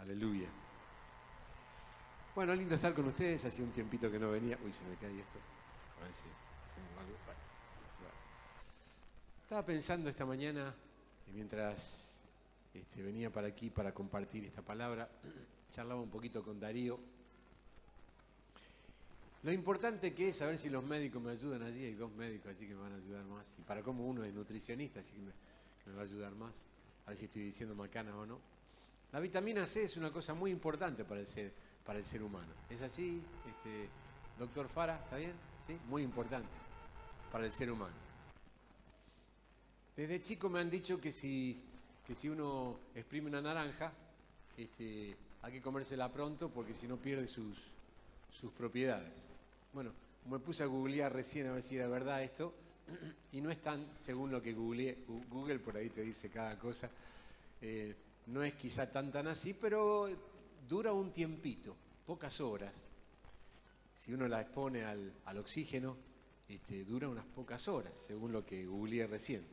Aleluya. Bueno, lindo estar con ustedes. Hacía un tiempito que no venía. Uy, se me cae esto. A ver si tengo algo. Bueno. Estaba pensando esta mañana, y mientras venía para aquí para compartir esta palabra, charlaba un poquito con Darío. Lo importante que es saber si los médicos me ayudan allí. Hay dos médicos allí que me van a ayudar más. Y para cómo uno es nutricionista, así que me va a ayudar más. A ver si estoy diciendo macana o no. La vitamina C es una cosa muy importante para el ser humano. ¿Es así, doctor Fara? ¿Está bien? ¿Sí? Muy importante para el ser humano. Desde chico me han dicho que si uno exprime una naranja, hay que comérsela pronto porque si no pierde sus propiedades. Bueno, me puse a googlear recién a ver si era verdad esto, y no es tan, según lo que googleé, Google por ahí te dice cada cosa, no es quizá tan así, pero dura un tiempito, pocas horas. Si uno la expone al oxígeno, dura unas pocas horas, según lo que googleé recién.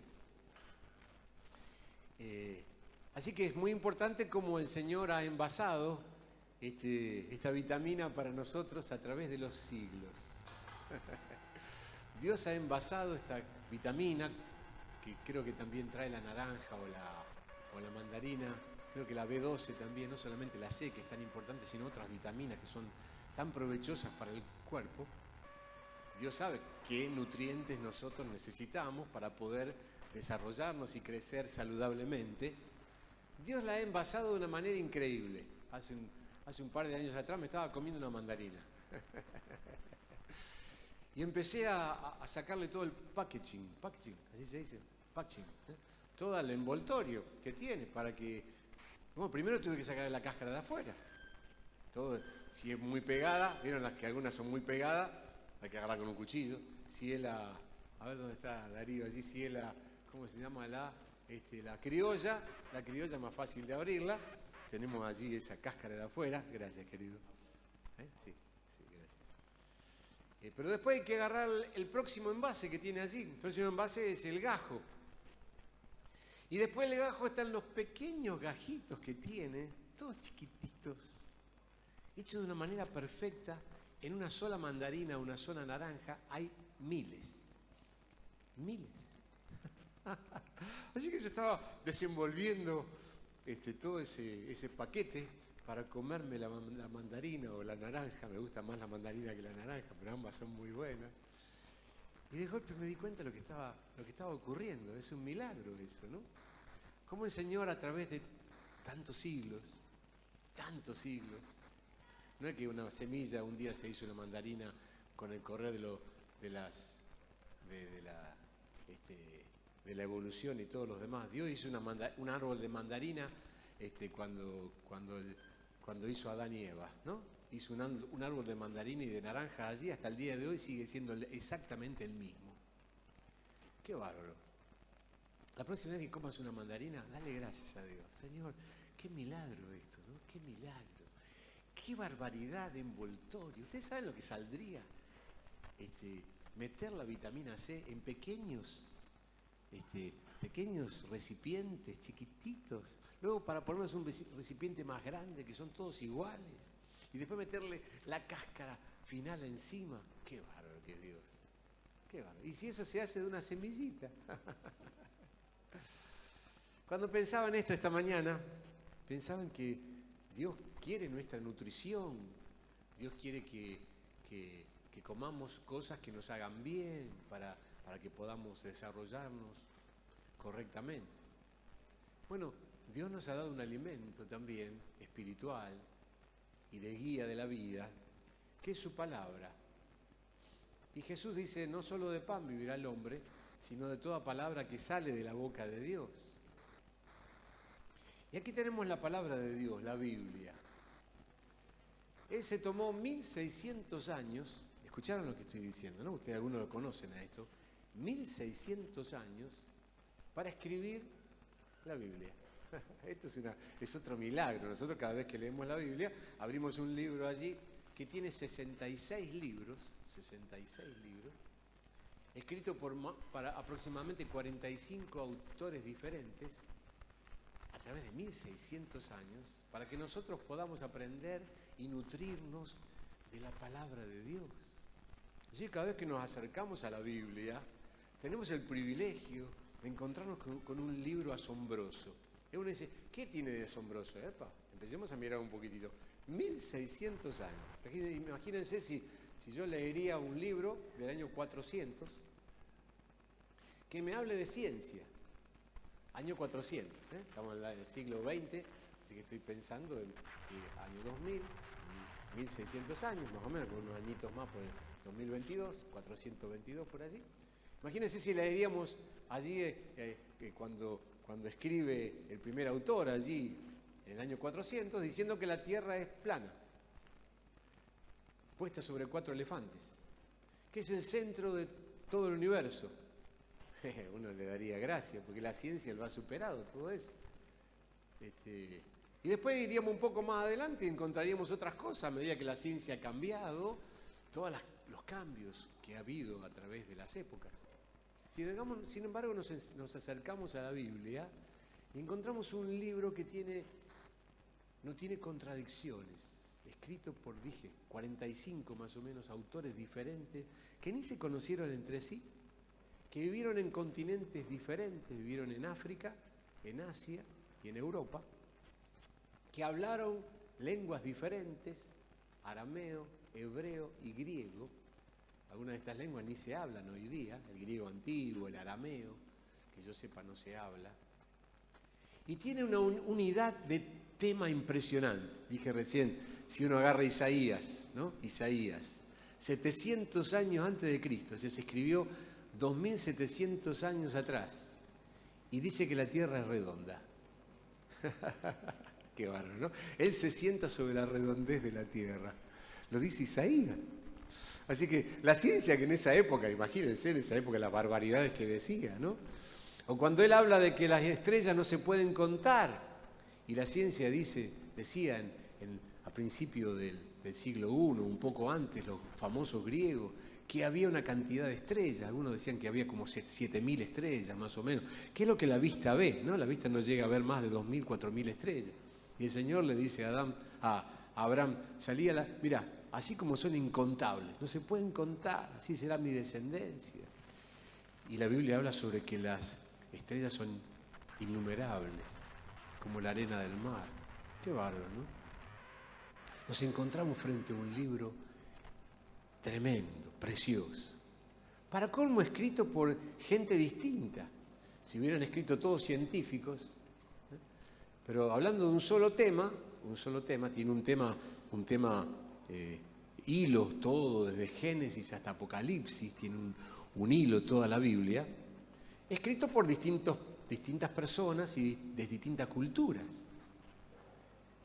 Así que es muy importante cómo el Señor ha envasado esta vitamina para nosotros a través de los siglos. Dios ha envasado esta vitamina, que creo que también trae la naranja o la mandarina, creo que la B12 también, no solamente la C, que es tan importante, sino otras vitaminas que son tan provechosas para el cuerpo. Dios sabe qué nutrientes nosotros necesitamos para poder desarrollarnos y crecer saludablemente. Dios la ha envasado de una manera increíble. Hace un par de años atrás me estaba comiendo una mandarina. Y empecé a sacarle todo el packaging, así se dice, packaging, todo el envoltorio que tiene para que... Bueno, primero tuve que sacarle la cáscara de afuera. Todo, si es muy pegada, vieron las que algunas son muy pegadas, hay que agarrar con un cuchillo. Si es la... A ver dónde está Darío, allí si es la... ¿Cómo se llama? La criolla. La criolla es más fácil de abrirla. Tenemos allí esa cáscara de afuera. Gracias, querido. Sí, gracias. Pero después hay que agarrar el próximo envase que tiene allí. El próximo envase es el gajo. Y después del gajo están los pequeños gajitos que tiene, todos chiquititos, hechos de una manera perfecta. En una sola mandarina, una sola naranja, hay miles. Miles. Así que yo estaba desenvolviendo todo ese paquete para comerme la mandarina o la naranja. Me gusta más la mandarina que la naranja, pero ambas son muy buenas. Y de golpe me di cuenta de lo que estaba ocurriendo. Es un milagro eso, ¿no? Cómo el Señor a través de tantos siglos, no es que una semilla un día se hizo una mandarina con el correr de la evolución y todos los demás. Dios hizo un árbol de mandarina cuando hizo Adán y Eva, ¿no? Hizo un árbol de mandarina y de naranja allí, hasta el día de hoy sigue siendo exactamente el mismo. ¡Qué bárbaro! La próxima vez que comas una mandarina, dale gracias a Dios. Señor, qué milagro esto, ¿no? ¡Qué milagro! ¡Qué barbaridad de envoltorio! ¿Ustedes saben lo que saldría meter la vitamina C en pequeños recipientes chiquititos? Luego para ponernos un recipiente más grande, que son todos iguales. Y después meterle la cáscara final encima. ¡Qué bárbaro que es Dios! ¡Qué bárbaro! Y si eso se hace de una semillita. Cuando pensaba en esto esta mañana, pensaba en que Dios quiere nuestra nutrición. Dios quiere que comamos cosas que nos hagan bien para que podamos desarrollarnos correctamente. Bueno, Dios nos ha dado un alimento también espiritual y de guía de la vida, que es su palabra. Y Jesús dice, no solo de pan vivirá el hombre, sino de toda palabra que sale de la boca de Dios. Y aquí tenemos la palabra de Dios, la Biblia. Él se tomó 1600 años, escucharon lo que estoy diciendo, ¿no? Ustedes algunos lo conocen a esto, 1600 años para escribir la Biblia. Esto es otro milagro. Nosotros cada vez que leemos la Biblia, abrimos un libro allí que tiene 66 libros, escrito para aproximadamente 45 autores diferentes, través de 1600 años para que nosotros podamos aprender y nutrirnos de la palabra de Dios. Así que cada vez que nos acercamos a la Biblia, tenemos el privilegio de encontrarnos con un libro asombroso. Y uno dice, ¿qué tiene de asombroso? Empecemos a mirar un poquitito. 1600 años. Imagínense si yo leería un libro del año 400 que me hable de ciencia. Año 400, estamos en el siglo XX, así que estoy pensando en año 2000, 1600 años, más o menos, con unos añitos más por el 2022, 422 por allí. Imagínense si leeríamos allí cuando escribe el primer autor allí, en el año 400, diciendo que la Tierra es plana, puesta sobre 4 elefantes, que es el centro de todo el universo. Uno le daría gracia, porque la ciencia lo ha superado todo eso. Y después iríamos un poco más adelante y encontraríamos otras cosas a medida que la ciencia ha cambiado, todos los cambios que ha habido a través de las épocas. Sin embargo, nos acercamos a la Biblia y encontramos un libro que no tiene contradicciones, escrito por, 45 más o menos autores diferentes que ni se conocieron entre sí, que vivieron en continentes diferentes, vivieron en África, en Asia y en Europa, que hablaron lenguas diferentes, arameo, hebreo y griego. Algunas de estas lenguas ni se hablan hoy día, el griego antiguo, el arameo, que yo sepa no se habla. Y tiene una unidad de tema impresionante. Dije recién, si uno agarra Isaías, ¿no? Isaías, 700 años antes de Cristo, se escribió 2700 años atrás, y dice que la Tierra es redonda. Qué bárbaro, ¿no? Él se sienta sobre la redondez de la Tierra. Lo dice Isaías. Así que la ciencia que en esa época, imagínense en esa época las barbaridades que decía, ¿no? O cuando él habla de que las estrellas no se pueden contar, y la ciencia decía a principios del siglo I, un poco antes, los famosos griegos, que había una cantidad de estrellas. Algunos decían que había como 7000 estrellas más o menos, que es lo que la vista ve, ¿no? La vista no llega a ver más de 2000, 4000 estrellas. Y el Señor le dice a Abraham, mirá, así como son incontables, no se pueden contar, así será mi descendencia. Y la Biblia habla sobre que las estrellas son innumerables, como la arena del mar. Qué bárbaro, ¿no? Nos encontramos frente a un libro tremendo, precioso. Para colmo, escrito por gente distinta. Si hubieran escrito todos científicos, pero hablando de un solo tema, tiene un tema hilos todo, desde Génesis hasta Apocalipsis, tiene un hilo toda la Biblia, escrito por distintas personas y de distintas culturas.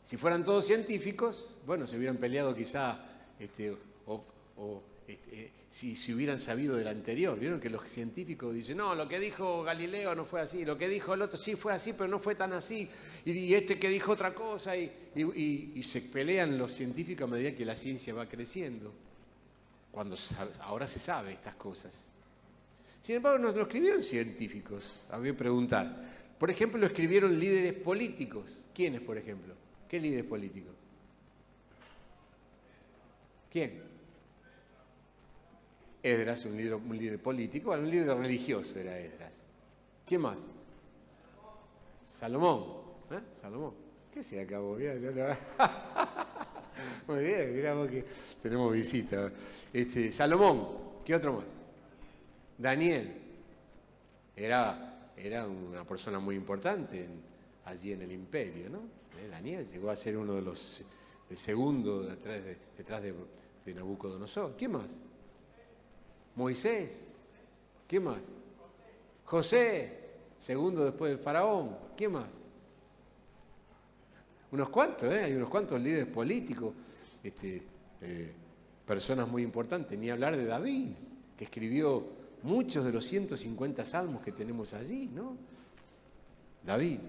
Si fueran todos científicos, bueno, se hubieran peleado quizá, si hubieran sabido del anterior. Vieron que los científicos dicen, no, lo que dijo Galileo no fue así, lo que dijo el otro sí fue así, pero no fue tan así, y este que dijo otra cosa, y se pelean los científicos a medida que la ciencia va creciendo, cuando ahora se sabe estas cosas. Sin embargo, no lo escribieron científicos, a ver, preguntar. Por ejemplo, lo escribieron líderes políticos. ¿Quiénes, por ejemplo? ¿Qué líderes políticos? ¿Quién? Esdras, un líder político, un líder religioso era Esdras. ¿Quién más? Salomón. Salomón. ¿Qué se acabó? Muy bien, miramos que tenemos visita. Salomón. ¿Qué otro más? Daniel. Era una persona muy importante allí en el imperio, ¿no? Daniel llegó a ser uno de los segundo detrás de Nabucodonosor. ¿Quién más? Moisés. ¿Quién más? José, segundo después del faraón. ¿Quién más? Unos cuantos, hay unos cuantos líderes políticos, personas muy importantes. Ni hablar de David, que escribió muchos de los 150 salmos que tenemos allí, ¿no? David.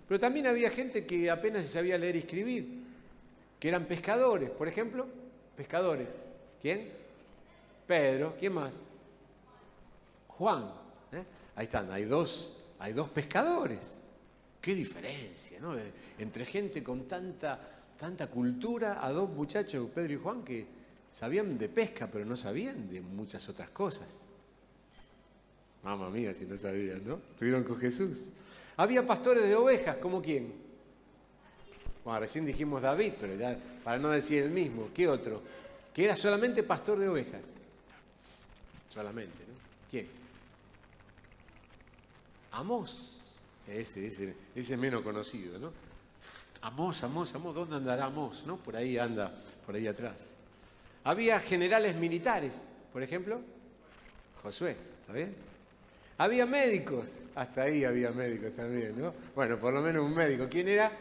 Pero también había gente que apenas se sabía leer y escribir, que eran pescadores, por ejemplo. Pescadores. ¿Quién? Pedro. ¿Quién más? Juan. Ahí están, hay dos pescadores. Qué diferencia, ¿no? Entre gente con tanta cultura a dos muchachos, Pedro y Juan, que sabían de pesca, pero no sabían de muchas otras cosas. Mamma mía, si no sabían, ¿no? Estuvieron con Jesús. Había pastores de ovejas, ¿como quién? Bueno, recién dijimos David, pero ya para no decir el mismo, ¿qué otro? Que era solamente pastor de ovejas. Solamente, ¿no? ¿Quién? Amós. Ese es menos conocido, ¿no? Amós, ¿dónde andará Amós? ¿No? Por ahí anda, por ahí atrás. Había generales militares, por ejemplo, Josué, ¿está bien? Había médicos, hasta ahí había médicos también, ¿no? Bueno, por lo menos un médico. ¿Quién era?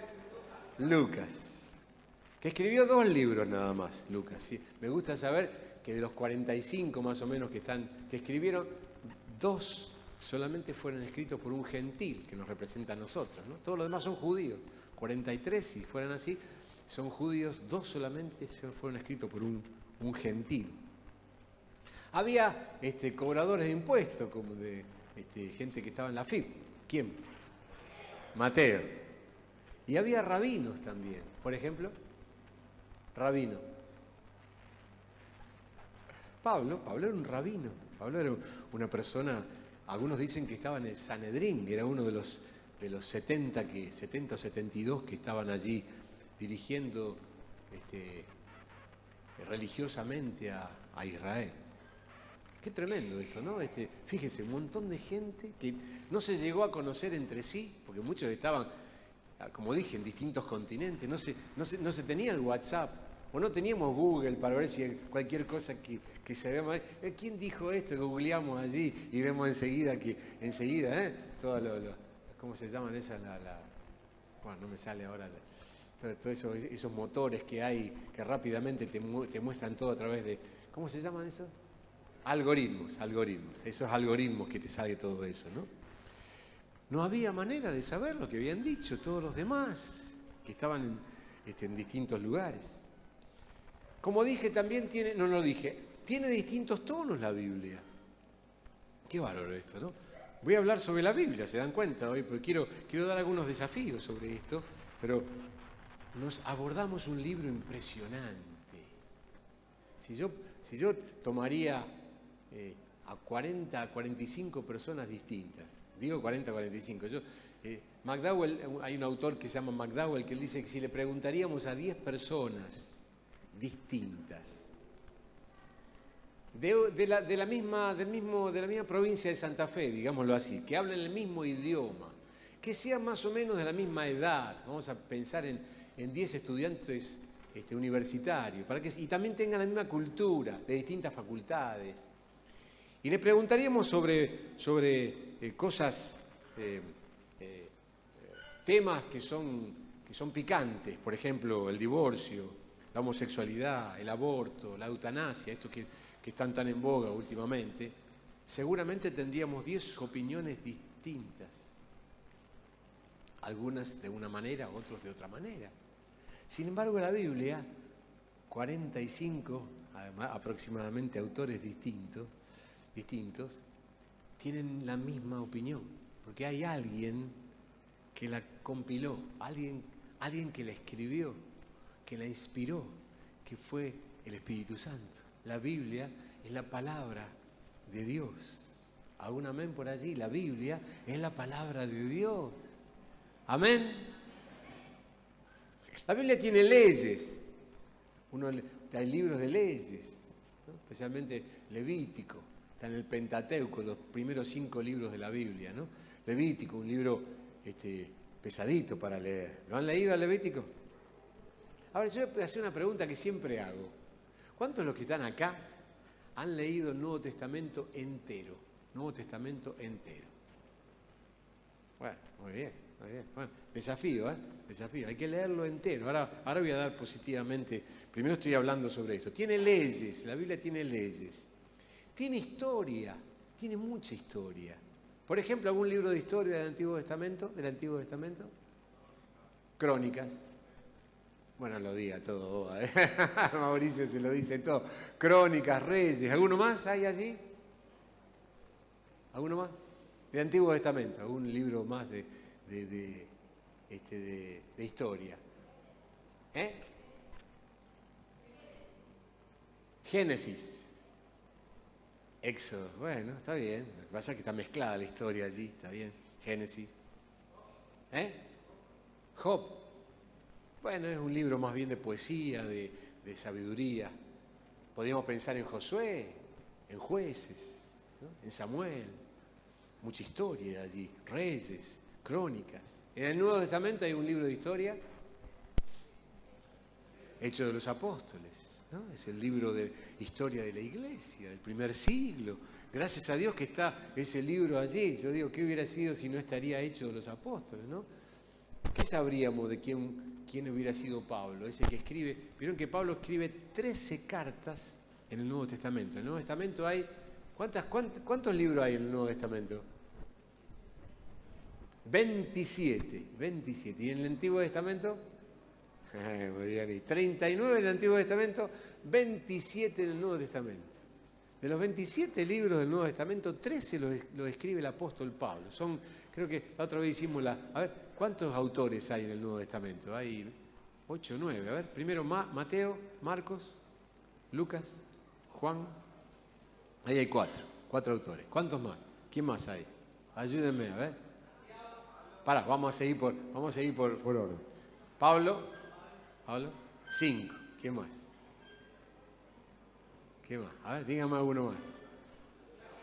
Lucas, que escribió 2 libros nada más, Lucas. ¿Sí? Me gusta saber que de los 45 más o menos que escribieron, 2 solamente fueron escritos por un gentil que nos representa a nosotros, ¿no? Todos los demás son judíos. 43, si fueran así, son judíos, 2 solamente fueron escritos por un gentil. Había cobradores de impuestos, como de gente que estaba en la FIP. ¿Quién? Mateo. Y había rabinos también. Por ejemplo, rabino. Pablo era un rabino. Pablo era una persona, algunos dicen que estaba en el Sanedrín, que era uno de los 70 o 72 que estaban allí dirigiendo religiosamente a Israel. Qué tremendo eso, ¿no? Fíjese, un montón de gente que no se llegó a conocer entre sí, porque muchos estaban, como dije, en distintos continentes, no se tenía el WhatsApp, o no teníamos Google para ver si cualquier cosa que se vea mal. ¿Quién dijo esto? Googleamos allí y vemos enseguida, todo ¿cómo se llaman esas? Bueno, no me sale ahora. Todos esos motores que hay que rápidamente te muestran todo a través de... ¿Cómo se llaman esos? Algoritmos. Esos algoritmos que te sale todo eso, ¿no? No había manera de saber lo que habían dicho todos los demás que estaban en distintos lugares. Como dije, también tiene distintos tonos la Biblia. Qué bárbaro esto, ¿no? Voy a hablar sobre la Biblia, ¿se dan cuenta hoy? Pero quiero dar algunos desafíos sobre esto, pero nos abordamos un libro impresionante. Si yo tomaría a 40, a 45 personas distintas, digo 40, 45, McDowell, hay un autor que se llama McDowell que él dice que si le preguntaríamos a 10 personas distintas, de la misma provincia de Santa Fe, digámoslo así, que hablen el mismo idioma, que sean más o menos de la misma edad, vamos a pensar en 10 estudiantes universitarios, y también tengan la misma cultura, de distintas facultades, y le preguntaríamos sobre cosas, temas que son picantes, por ejemplo, el divorcio, la homosexualidad, el aborto, la eutanasia, esto que están tan en boga últimamente, seguramente tendríamos 10 opiniones distintas. Algunas de una manera, otros de otra manera. Sin embargo, la Biblia, 45 además, aproximadamente autores distintos, tienen la misma opinión, porque hay alguien que la compiló, alguien que la escribió, que la inspiró, que fue el Espíritu Santo. La Biblia es la palabra de Dios. ¿Algún amén por allí? La Biblia es la palabra de Dios. ¿Amén? La Biblia tiene leyes. Hay libros de leyes, ¿no? Especialmente Levítico. Está en el Pentateuco, los primeros 5 libros de la Biblia, ¿no? Levítico, un libro pesadito para leer. ¿Lo han leído al Levítico? Ahora, yo voy a hacer una pregunta que siempre hago. ¿Cuántos de los que están acá han leído el Nuevo Testamento entero? Nuevo Testamento entero. Bueno, muy bien. Bueno, desafío, ¿eh? Desafío. Hay que leerlo entero. Ahora voy a dar positivamente. Primero estoy hablando sobre esto. Tiene leyes, la Biblia tiene leyes. Tiene historia, tiene mucha historia. Por ejemplo, ¿algún libro de historia del Antiguo Testamento? Crónicas. Bueno, lo diga todo, ¿eh? Mauricio se lo dice todo. Crónicas, Reyes. ¿Alguno más hay allí? ¿Alguno más? Del Antiguo Testamento. ¿Algún libro más de de historia. Génesis. Éxodo. Bueno, está bien. Lo que pasa es que está mezclada la historia allí. Está bien. Génesis. Job. Bueno, es un libro más bien de poesía, de sabiduría. Podríamos pensar en Josué, en Jueces, ¿no? En Samuel. Mucha historia allí. Reyes, Crónicas. En el Nuevo Testamento hay un libro de historia, Hechos de los Apóstoles, ¿no? Es el libro de historia de la iglesia, del primer siglo. Gracias a Dios que está ese libro allí. Yo digo, ¿qué hubiera sido si no estaría Hechos de los Apóstoles, ¿no? ¿Qué sabríamos de quién hubiera sido Pablo? Ese que escribe. Vieron que Pablo escribe 13 cartas en el Nuevo Testamento. En el Nuevo Testamento hay... ¿Cuántos libros hay en el Nuevo Testamento? 27. ¿Y en el Antiguo Testamento? Muy bien. 39 en el Antiguo Testamento, 27 en el Nuevo Testamento. De los 27 libros del Nuevo Testamento, 13 los escribe el apóstol Pablo. Creo que la otra vez hicimos a ver, ¿cuántos autores hay en el Nuevo Testamento? Hay 8 o 9. A ver, primero Mateo, Marcos, Lucas, Juan. Ahí hay 4 autores. ¿Cuántos más? ¿Quién más hay? Ayúdenme, a ver. Vamos a seguir por orden. Pablo, 5. ¿Quién más? A ver, dígame alguno más.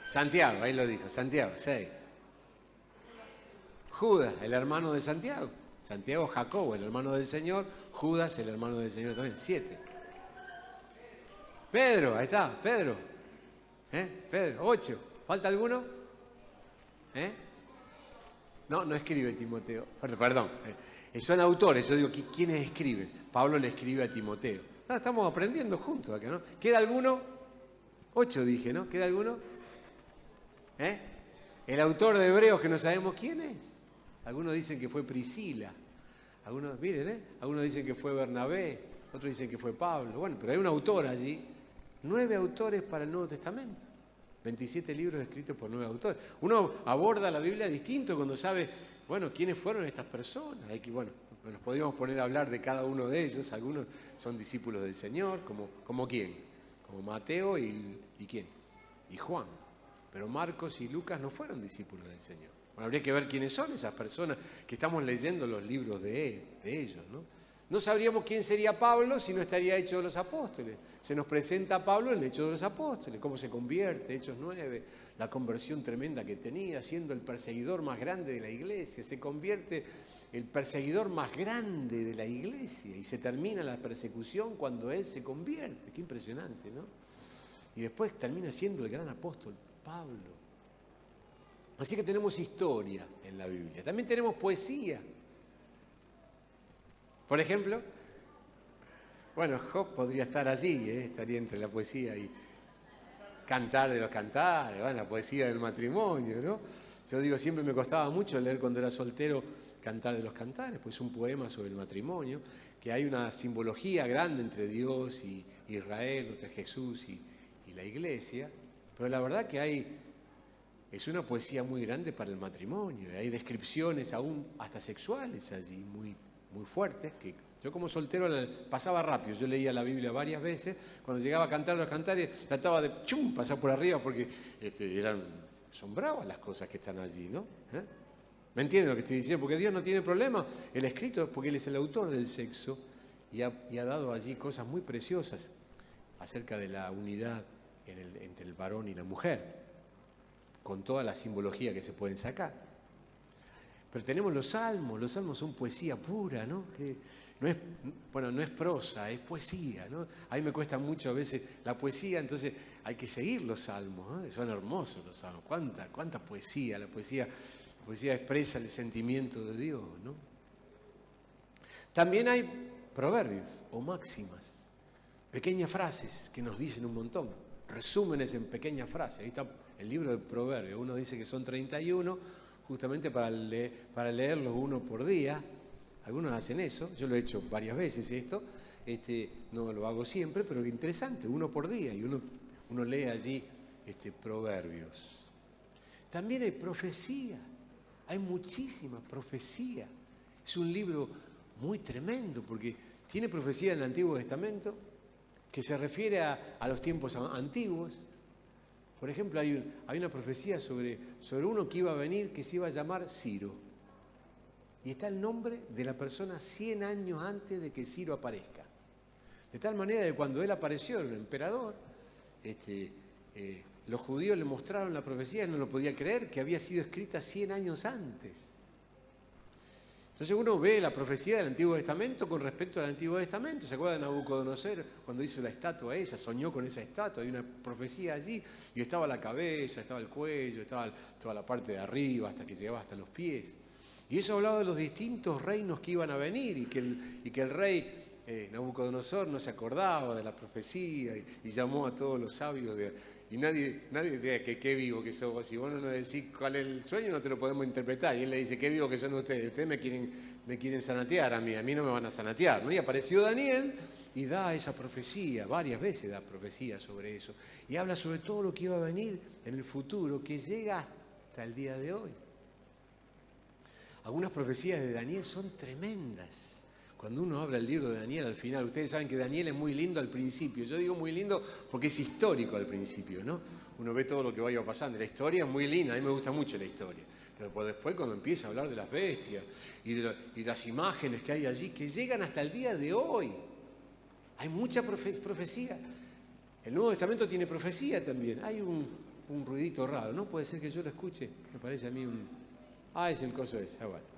Santiago, ahí lo dijo. Santiago, 6. Judas, el hermano de Santiago. Santiago, Jacobo, el hermano del Señor. Judas, el hermano del Señor también. 7. Pedro, ahí está, Pedro. Pedro, 8. ¿Falta alguno? No escribe Timoteo. Perdón. Son autores. Yo digo, ¿quiénes escriben? Pablo le escribe a Timoteo. Estamos aprendiendo juntos acá, ¿no? ¿Queda alguno? 8 dije, ¿no? ¿Queda alguno? El autor de Hebreos, que no sabemos quién es. Algunos dicen que fue Priscila. Algunos, miren, algunos dicen que fue Bernabé. Otros dicen que fue Pablo. Bueno, pero hay un autor allí. 9 autores para el Nuevo Testamento. 27 libros escritos por 9 autores. Uno aborda la Biblia distinto cuando sabe, bueno, quiénes fueron estas personas. Nos podríamos poner a hablar de cada uno de ellos. Algunos son discípulos del Señor, como quién, como Mateo y quién, y Juan. Pero Marcos y Lucas no fueron discípulos del Señor. Bueno, habría que ver quiénes son esas personas que estamos leyendo los libros de ellos, ¿no? No sabríamos quién sería Pablo si no estaría Hechos de los Apóstoles. Se nos presenta a Pablo en el Hechos de los Apóstoles, cómo se convierte, Hechos 9, la conversión tremenda que tenía, siendo el perseguidor más grande de la iglesia. Se convierte el perseguidor más grande de la iglesia y se termina la persecución cuando él se convierte. Qué impresionante, ¿no? Y después termina siendo el gran apóstol Pablo. Así que tenemos historia en la Biblia. También tenemos poesía. Por ejemplo, bueno, Job podría estar allí, estaría entre la poesía y Cantar de los Cantares, la poesía del matrimonio, ¿no? Yo digo, siempre me costaba mucho leer cuando era soltero Cantar de los Cantares, pues es un poema sobre el matrimonio, que hay una simbología grande entre Dios y Israel, entre Jesús y la iglesia, pero la verdad que es una poesía muy grande para el matrimonio, hay descripciones aún hasta sexuales allí, muy fuertes, que yo como soltero pasaba rápido. Yo leía la Biblia varias veces. Cuando llegaba a Cantar los Cantares, trataba de pasar por arriba porque son bravas las cosas que están allí, ¿no? ¿Me entienden lo que estoy diciendo? Porque Dios no tiene problema. El escrito, porque Él es el autor del sexo y ha dado allí cosas muy preciosas acerca de la unidad entre el varón y la mujer, con toda la simbología que se pueden sacar. Pero tenemos los salmos son poesía pura, ¿no? Que no es prosa, es poesía, ¿no? A mí me cuesta mucho a veces la poesía, entonces hay que seguir los salmos, ¿no? Son hermosos los salmos, cuánta poesía, la poesía expresa el sentimiento de Dios, ¿no? También hay proverbios o máximas, pequeñas frases que nos dicen un montón, resúmenes en pequeñas frases. Ahí está el libro de Proverbios, uno dice que son 31, justamente para leerlos uno por día. Algunos hacen eso, yo lo he hecho varias veces esto, no lo hago siempre, pero es interesante, uno por día, y uno lee allí proverbios. También hay profecía, hay muchísima profecía Es un libro muy tremendo porque tiene profecía en el Antiguo Testamento que se refiere a los tiempos antiguos. Por ejemplo, hay una profecía sobre uno que iba a venir que se iba a llamar Ciro. Y está el nombre de la persona 100 años antes de que Ciro aparezca. De tal manera que cuando él apareció, el emperador, los judíos le mostraron la profecía y no lo podía creer, que había sido escrita 100 años antes. Entonces uno ve la profecía del Antiguo Testamento con respecto al Antiguo Testamento. ¿Se acuerdan de Nabucodonosor cuando hizo la estatua esa? Soñó con esa estatua, hay una profecía allí, y estaba la cabeza, estaba el cuello, estaba toda la parte de arriba, hasta que llegaba hasta los pies. Y eso hablaba de los distintos reinos que iban a venir, y que el rey Nabucodonosor no se acordaba de la profecía, y llamó a todos los sabios y nadie dice que qué vivo que sos. Si vos no nos decís cuál es el sueño, no te lo podemos interpretar. Y él le dice, qué vivo que son ustedes me quieren sanatear a mí no me van a sanatear, ¿no? Y apareció Daniel y da esa profecía, varias veces da profecía sobre eso. Y habla sobre todo lo que iba a venir en el futuro, que llega hasta el día de hoy. Algunas profecías de Daniel son tremendas. Cuando uno abre el libro de Daniel al final, ustedes saben que Daniel es muy lindo al principio. Yo digo muy lindo porque es histórico al principio, ¿no? Uno ve todo lo que vaya pasando. La historia es muy linda, a mí me gusta mucho la historia. Pero después cuando empieza a hablar de las bestias y de las imágenes que hay allí, que llegan hasta el día de hoy. Hay mucha profecía. El Nuevo Testamento tiene profecía también. Hay un ruidito raro, ¿no? Puede ser que yo lo escuche. Me parece a mí es el coso ese. Bueno.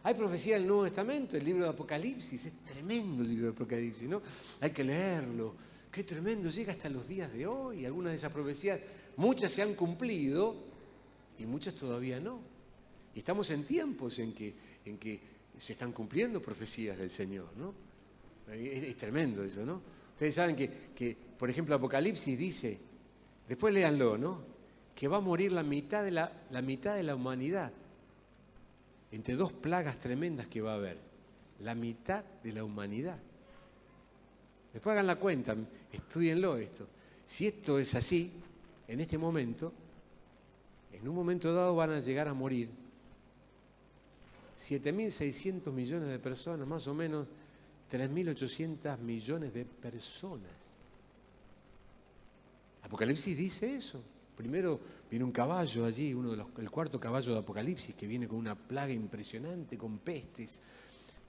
Hay profecía del Nuevo Testamento, el libro de Apocalipsis, es tremendo el libro de Apocalipsis, ¿no? Hay que leerlo, qué tremendo, llega hasta los días de hoy. Algunas de esas profecías, muchas se han cumplido y muchas todavía no. Y estamos en tiempos en que se están cumpliendo profecías del Señor, ¿no? Es tremendo eso, ¿no? Ustedes saben que, por ejemplo, Apocalipsis dice, después léanlo, ¿no? Que va a morir la mitad de la humanidad. Entre dos plagas tremendas que va a haber. La mitad de la humanidad. Después hagan la cuenta, estudienlo esto. Si esto es así, en este momento, en un momento dado van a llegar a morir 7.600 millones de personas, más o menos 3.800 millones de personas. Apocalipsis dice eso. Primero viene un caballo allí, el cuarto caballo de Apocalipsis, que viene con una plaga impresionante, con pestes,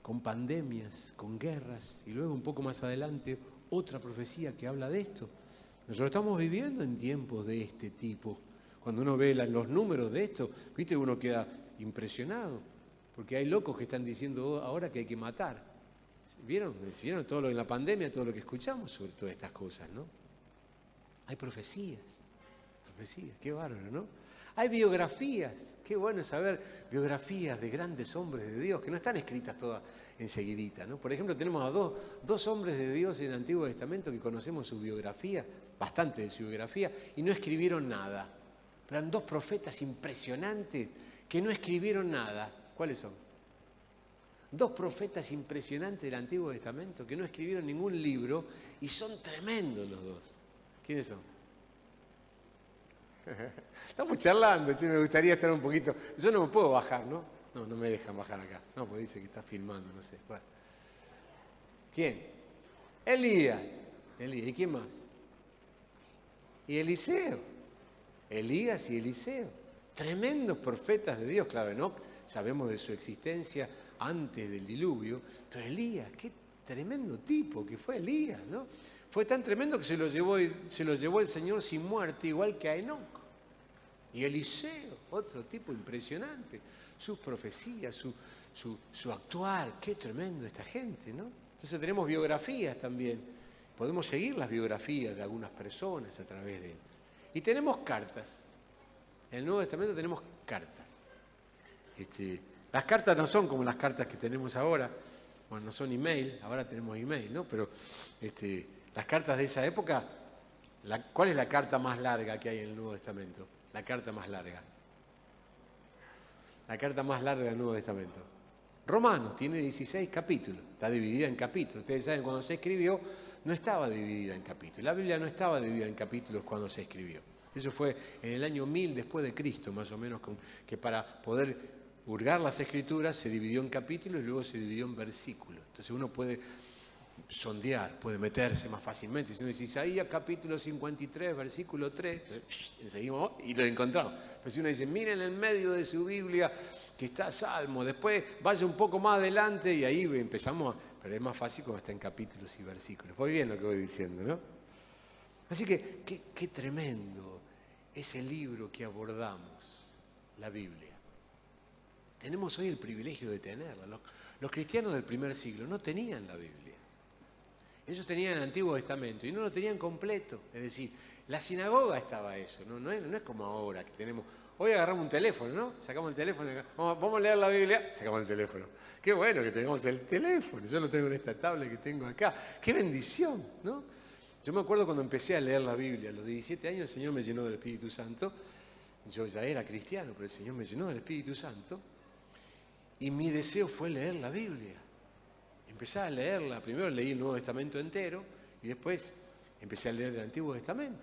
con pandemias, con guerras, y luego un poco más adelante otra profecía que habla de esto. Nosotros estamos viviendo en tiempos de este tipo. Cuando uno ve los números de esto, ¿viste? Uno queda impresionado, porque hay locos que están diciendo ahora que hay que matar. ¿Vieron todo lo en la pandemia, todo lo que escuchamos sobre todas estas cosas, ¿no? Hay profecías, qué bárbaro, ¿no? Hay biografías, qué bueno saber biografías de grandes hombres de Dios, que no están escritas todas enseguidita, ¿no? Por ejemplo, tenemos a dos hombres de Dios en el Antiguo Testamento que conocemos su biografía, bastante de su biografía, y no escribieron nada. Pero eran dos profetas impresionantes que no escribieron nada. ¿Cuáles son? Dos profetas impresionantes del Antiguo Testamento que no escribieron ningún libro y son tremendos los dos. ¿Quiénes son? Estamos charlando, me gustaría estar un poquito... Yo no me puedo bajar, ¿no? No me dejan bajar acá. No, porque dice que está filmando, no sé. Bueno. ¿Quién? Elías. ¿Y quién más? Y Eliseo. Elías y Eliseo. Tremendos profetas de Dios, claro, ¿no? Sabemos de su existencia antes del diluvio, pero Elías, qué tremendo tipo que fue Elías, ¿no? Fue tan tremendo que se lo llevó el Señor sin muerte, igual que a Enoc. Y Eliseo, otro tipo impresionante. Sus profecías, su actuar, qué tremendo esta gente, ¿no? Entonces tenemos biografías también. Podemos seguir las biografías de algunas personas a través de él. Y tenemos cartas. En el Nuevo Testamento tenemos cartas. Las cartas no son como las cartas que tenemos ahora. Bueno, no son email, ahora tenemos email, ¿no? Pero las cartas de esa época, ¿cuál es la carta más larga que hay en el Nuevo Testamento? La carta más larga. La carta más larga del Nuevo Testamento. Romanos tiene 16 capítulos, está dividida en capítulos. Ustedes saben, cuando se escribió, no estaba dividida en capítulos. La Biblia no estaba dividida en capítulos cuando se escribió. Eso fue en el año 1000 después de Cristo, más o menos, que para poder hurgar las Escrituras, se dividió en capítulos y luego se dividió en versículos. Entonces uno puede sondear, puede meterse más fácilmente. Si uno dice Isaías capítulo 53, versículo 3, seguimos y lo encontramos. Pero si uno dice, miren en medio de su Biblia que está Salmo, después vaya un poco más adelante y ahí empezamos, pero es más fácil cuando está en capítulos y versículos. Voy bien lo que voy diciendo, ¿no? Así que qué tremendo ese libro que abordamos, la Biblia. Tenemos hoy el privilegio de tenerla. Los cristianos del primer siglo no tenían la Biblia. Ellos tenían el Antiguo Testamento y no lo tenían completo. Es decir, la sinagoga estaba eso. No es como ahora que tenemos... Hoy agarramos un teléfono, ¿no? Sacamos el teléfono y vamos a leer la Biblia, sacamos el teléfono. Qué bueno que tengamos el teléfono. Yo lo tengo en esta tablet que tengo acá. Qué bendición, ¿no? Yo me acuerdo cuando empecé a leer la Biblia, a los 17 años el Señor me llenó del Espíritu Santo. Yo ya era cristiano, pero el Señor me llenó del Espíritu Santo. Y mi deseo fue leer la Biblia. Empecé a leerla, primero leí el Nuevo Testamento entero y después empecé a leer el Antiguo Testamento.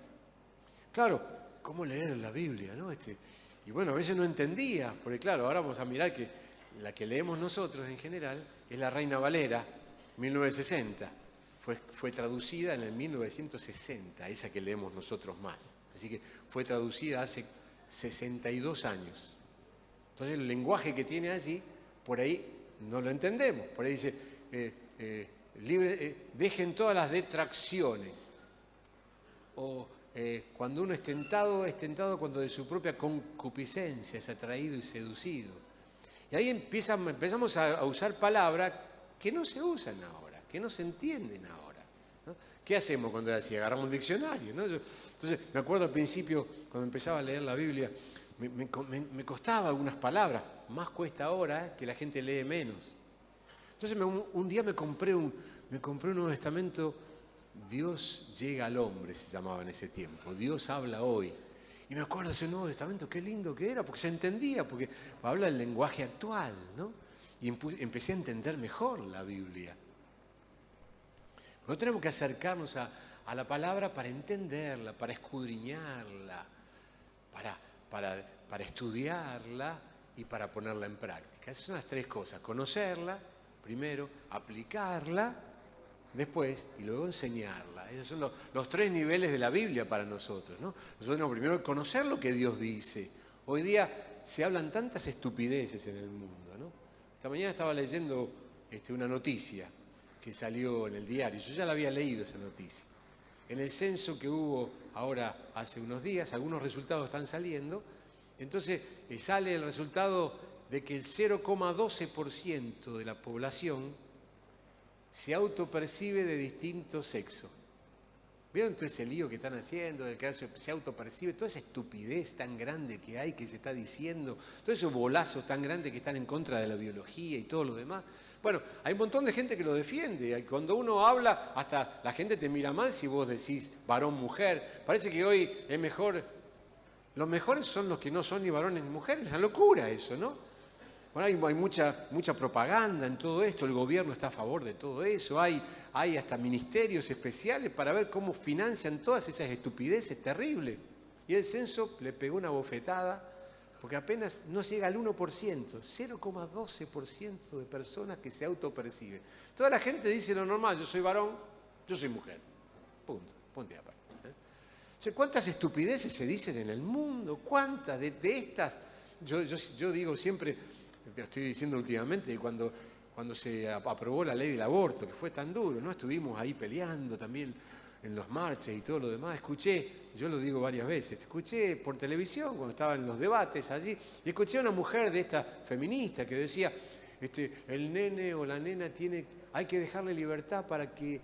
Claro, ¿cómo leer la Biblia, no? Y bueno, a veces no entendía, porque claro, ahora vamos a mirar que la que leemos nosotros en general es la Reina Valera, 1960. Fue traducida en el 1960, esa que leemos nosotros más. Así que fue traducida hace 62 años. Entonces el lenguaje que tiene allí, por ahí no lo entendemos. Por ahí dice, dejen todas las detracciones. O cuando uno es tentado cuando de su propia concupiscencia es atraído y seducido. Y ahí empezamos a usar palabras que no se usan ahora, que no se entienden ahora, ¿no? ¿Qué hacemos cuando era así? Agarramos un diccionario, ¿no? Entonces, me acuerdo al principio, cuando empezaba a leer la Biblia, me costaba algunas palabras, más cuesta ahora que la gente lee menos. Entonces un día me compré un Nuevo Testamento, Dios llega al hombre, se llamaba en ese tiempo, Dios habla hoy. Y me acuerdo de ese Nuevo Testamento, qué lindo que era, porque se entendía, porque habla el lenguaje actual, ¿no? Y empecé a entender mejor la Biblia. No tenemos que acercarnos a la palabra para entenderla, para escudriñarla, para estudiarla y para ponerla en práctica. Esas son las tres cosas: conocerla, primero, aplicarla, después, y luego enseñarla. Esos son los tres niveles de la Biblia para nosotros, ¿no? Nosotros tenemos primero que conocer lo que Dios dice. Hoy día se hablan tantas estupideces en el mundo, ¿no? Esta mañana estaba leyendo una noticia que salió en el diario. Yo ya la había leído esa noticia. En el censo que hubo ahora hace unos días, algunos resultados están saliendo. Entonces sale el resultado de que el 0,12% de la población se autopercibe de distinto sexo. ¿Vieron todo ese lío que están haciendo, del que se autopercibe? Toda esa estupidez tan grande que hay, que se está diciendo, todos esos bolazos tan grandes que están en contra de la biología y todo lo demás. Bueno, hay un montón de gente que lo defiende. Cuando uno habla, hasta la gente te mira mal si vos decís varón, mujer. Parece que hoy es mejor. Los mejores son los que no son ni varones ni mujeres. Es una locura eso, ¿no? Bueno, hay mucha propaganda en todo esto, el gobierno está a favor de todo eso, hay hasta ministerios especiales para ver cómo financian todas esas estupideces terribles. Y el censo le pegó una bofetada, porque apenas no llega al 1%, 0,12% de personas que se autoperciben. Toda la gente dice lo normal: yo soy varón, yo soy mujer. Punto, punto y aparte. O sea, ¿cuántas estupideces se dicen en el mundo? ¿Cuántas de estas? Yo digo siempre, te estoy diciendo últimamente, cuando se aprobó la ley del aborto, que fue tan duro, ¿no? Estuvimos ahí peleando también en los marches y todo lo demás. Escuché, yo lo digo varias veces, escuché por televisión cuando estaban en los debates allí, y escuché a una mujer de esta feminista que decía, el nene o la nena hay que dejarle libertad para que,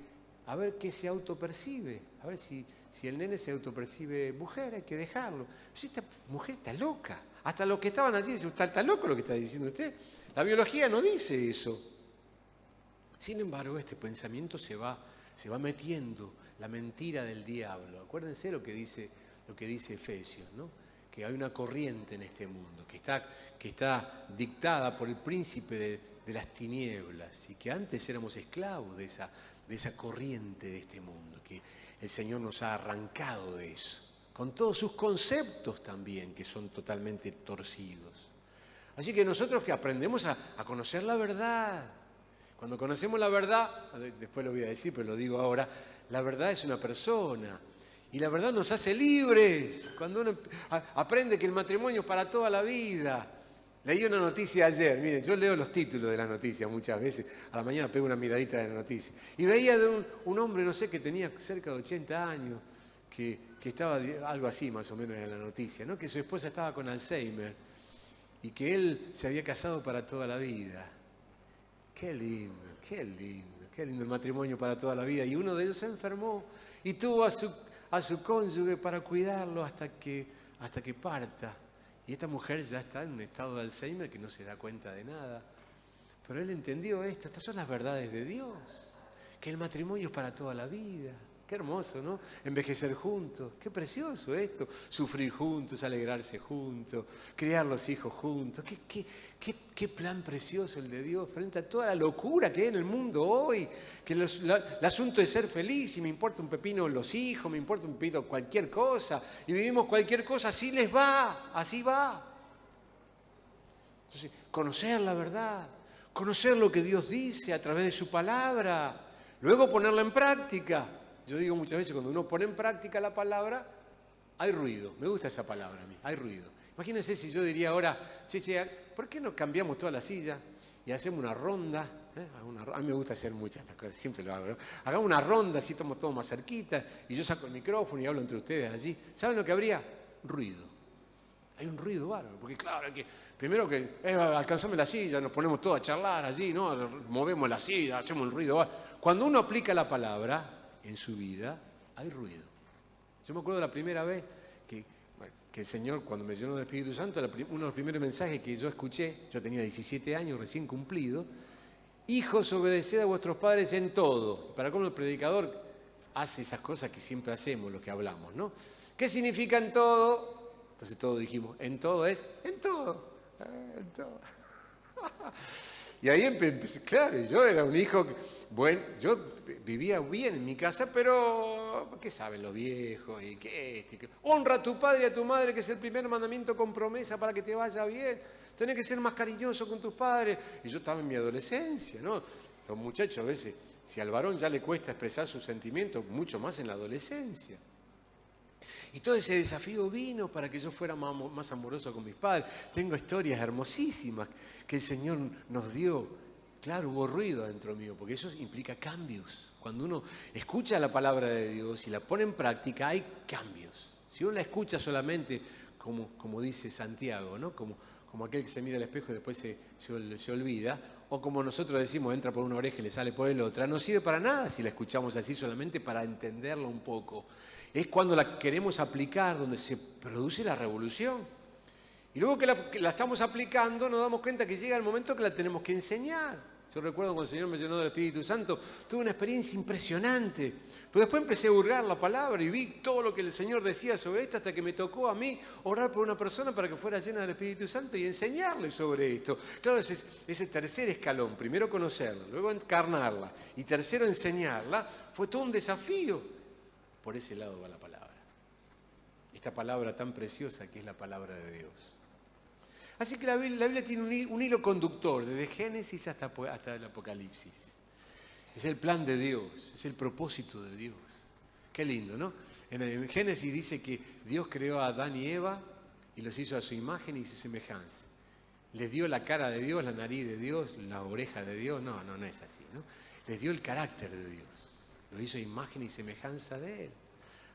a ver qué se autopercibe, a ver si el nene se autopercibe mujer, hay que dejarlo. Pero esta mujer está loca. Hasta los que estaban allí dicen, ¿está loco lo que está diciendo usted? La biología no dice eso. Sin embargo, este pensamiento se va metiendo, la mentira del diablo. Acuérdense lo que dice Efesios, ¿no? Que hay una corriente en este mundo, que está dictada por el príncipe de las tinieblas, y que antes éramos esclavos de esa corriente de este mundo, que el Señor nos ha arrancado de eso, con todos sus conceptos también, que son totalmente torcidos. Así que nosotros que aprendemos a conocer la verdad. Cuando conocemos la verdad, después lo voy a decir, pero lo digo ahora, la verdad es una persona. Y la verdad nos hace libres. Cuando uno aprende que el matrimonio es para toda la vida. Leí una noticia ayer, miren, yo leo los títulos de las noticias muchas veces, a la mañana pego una miradita de la noticia. Y veía de un hombre, no sé, que tenía cerca de 80 años, que estaba, algo así más o menos en la noticia, ¿no? Que su esposa estaba con Alzheimer y que él se había casado para toda la vida. Qué lindo, qué lindo, qué lindo el matrimonio para toda la vida. Y uno de ellos se enfermó y tuvo a su cónyuge para cuidarlo hasta que parta. Y esta mujer ya está en un estado de Alzheimer que no se da cuenta de nada. Pero él entendió esto, estas son las verdades de Dios, que el matrimonio es para toda la vida. Qué hermoso, ¿no? Envejecer juntos, qué precioso esto. Sufrir juntos, alegrarse juntos, criar los hijos juntos. Qué plan precioso el de Dios frente a toda la locura que hay en el mundo hoy. Que el asunto es ser feliz y me importa un pepino los hijos, me importa un pepino cualquier cosa. Y vivimos cualquier cosa, así les va, así va. Entonces, conocer la verdad, conocer lo que Dios dice a través de su palabra, luego ponerla en práctica. Yo digo muchas veces, cuando uno pone en práctica la palabra, hay ruido. Me gusta esa palabra a mí, hay ruido. Imagínense si yo diría ahora, che, ¿por qué no cambiamos toda la silla y hacemos una ronda? A mí me gusta hacer muchas estas cosas, siempre lo hago, ¿no? Hagamos una ronda, así estamos todos más cerquita, y yo saco el micrófono y hablo entre ustedes allí. ¿Saben lo que habría? Ruido. Hay un ruido bárbaro, porque claro, hay que, primero que alcanzame la silla, nos ponemos todos a charlar allí, ¿no? Movemos la silla, hacemos un ruido bárbaro. Cuando uno aplica la palabra en su vida, hay ruido. Yo me acuerdo la primera vez que el Señor, cuando me llenó del Espíritu Santo, uno de los primeros mensajes que yo escuché, yo tenía 17 años recién cumplido: hijos, obedeced a vuestros padres en todo. Para cómo el predicador hace esas cosas que siempre hacemos, lo que hablamos, ¿no? ¿Qué significa en todo? Entonces todos dijimos, en todo es, en todo, en todo. Y ahí empecé, claro, yo era un hijo, bueno, yo vivía bien en mi casa, pero ¿qué saben los viejos? Y honra a tu padre y a tu madre, que es el primer mandamiento con promesa para que te vaya bien. Tenés que ser más cariñoso con tus padres. Y yo estaba en mi adolescencia, ¿no? Los muchachos a veces, si al varón ya le cuesta expresar sus sentimientos, mucho más en la adolescencia. Y todo ese desafío vino para que yo fuera más amoroso con mis padres. Tengo historias hermosísimas que el Señor nos dio. Claro, hubo ruido dentro mío, porque eso implica cambios. Cuando uno escucha la palabra de Dios y la pone en práctica, hay cambios. Si uno la escucha solamente, como dice Santiago, ¿no? Como aquel que se mira al espejo y después se olvida, o como nosotros decimos, entra por una oreja y le sale por el otra, no sirve para nada si la escuchamos así solamente para entenderla un poco. Es cuando la queremos aplicar donde se produce la revolución. Y luego que la estamos aplicando nos damos cuenta que llega el momento que la tenemos que enseñar. Yo recuerdo cuando el Señor me llenó del Espíritu Santo, tuve una experiencia impresionante. Pero después empecé a hurgar la palabra y vi todo lo que el Señor decía sobre esto hasta que me tocó a mí orar por una persona para que fuera llena del Espíritu Santo y enseñarle sobre esto. Claro, ese tercer escalón, primero conocerla, luego encarnarla y tercero enseñarla, fue todo un desafío. Por ese lado va la palabra. Esta palabra tan preciosa que es la palabra de Dios. Así que la Biblia tiene un hilo conductor, desde Génesis hasta el Apocalipsis. Es el plan de Dios, es el propósito de Dios. Qué lindo, ¿no? En Génesis dice que Dios creó a Adán y Eva y los hizo a su imagen y su semejanza. Les dio la cara de Dios, la nariz de Dios, la oreja de Dios. No es así, ¿no? Les dio el carácter de Dios. Lo hizo a imagen y semejanza de Él.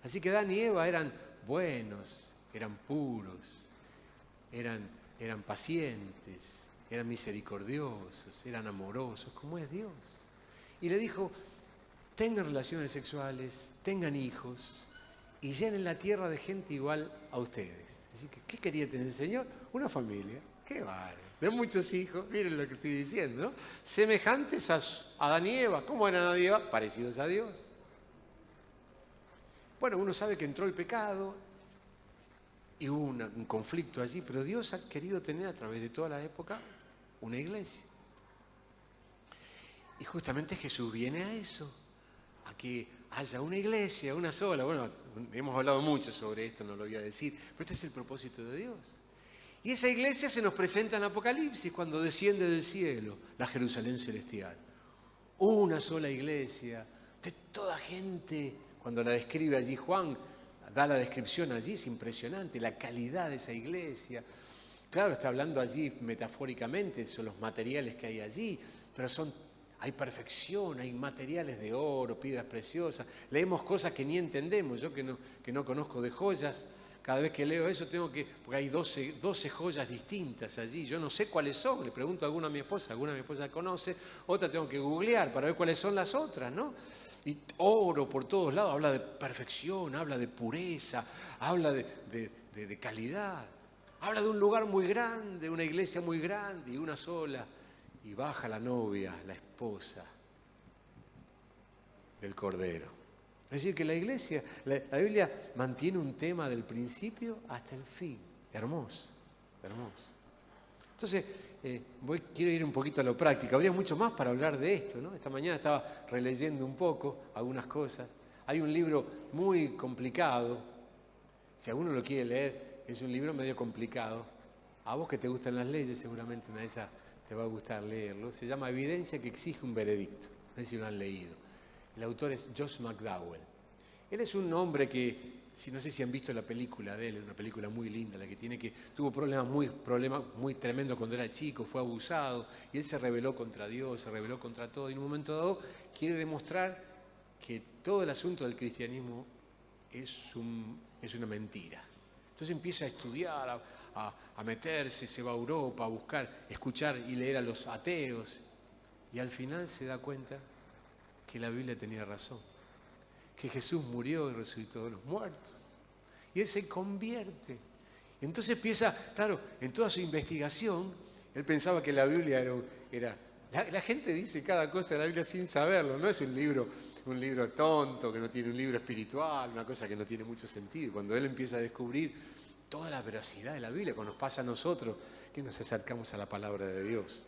Así que Adán y Eva eran buenos, eran puros, eran pacientes, eran misericordiosos, eran amorosos, como es Dios. Y le dijo, tengan relaciones sexuales, tengan hijos y llenen la tierra de gente igual a ustedes. Así que, ¿qué quería tener el Señor? Una familia. ¡Qué vale! De muchos hijos, miren lo que estoy diciendo, ¿no? Semejantes a Adán y Eva. ¿Cómo eran Adán y Eva? Parecidos a Dios. Bueno, uno sabe que entró el pecado y hubo un conflicto allí, pero Dios ha querido tener a través de toda la época una iglesia. Y justamente Jesús viene a eso, a que haya una iglesia, una sola. Bueno, hemos hablado mucho sobre esto, no lo voy a decir, pero este es el propósito de Dios. Y esa iglesia se nos presenta en Apocalipsis cuando desciende del cielo, la Jerusalén celestial. Una sola iglesia, de toda gente. Cuando la describe allí Juan, da la descripción allí, es impresionante, la calidad de esa iglesia. Claro, está hablando allí metafóricamente, son los materiales que hay allí, pero hay perfección, hay materiales de oro, piedras preciosas. Leemos cosas que ni entendemos. Yo que no conozco de joyas, cada vez que leo eso porque hay 12 joyas distintas allí. Yo no sé cuáles son, le pregunto a alguna de mi esposa conoce, otra tengo que googlear para ver cuáles son las otras, ¿no? Y oro por todos lados, habla de perfección, habla de pureza, habla de calidad. Habla de un lugar muy grande, una iglesia muy grande y una sola. Y baja la novia, la esposa del Cordero. Es decir, que la iglesia, la Biblia mantiene un tema del principio hasta el fin. Hermoso, hermoso. Entonces, quiero ir un poquito a lo práctico. Habría mucho más para hablar de esto, ¿no? Esta mañana estaba releyendo un poco algunas cosas. Hay un libro muy complicado. Si alguno lo quiere leer, es un libro medio complicado. A vos que te gustan las leyes, seguramente una de esas te va a gustar leerlo. Se llama Evidencia que exige un veredicto. No sé si lo han leído. El autor es Josh McDowell. Él es un hombre que, no sé si han visto la película de él, es una película muy linda, la que tuvo problemas muy tremendos cuando era chico, fue abusado, y él se rebeló contra Dios, se rebeló contra todo, y en un momento dado quiere demostrar que todo el asunto del cristianismo es una mentira. Entonces empieza a estudiar, a meterse, se va a Europa a buscar, escuchar y leer a los ateos. Y al final se da cuenta que la Biblia tenía razón, que Jesús murió y resucitó de los muertos. Y él se convierte. Entonces empieza, claro, en toda su investigación, él pensaba que la Biblia era la gente dice cada cosa de la Biblia sin saberlo, no es un libro tonto, que no tiene un libro espiritual, una cosa que no tiene mucho sentido. Cuando él empieza a descubrir toda la veracidad de la Biblia, cuando nos pasa a nosotros, que nos acercamos a la palabra de Dios.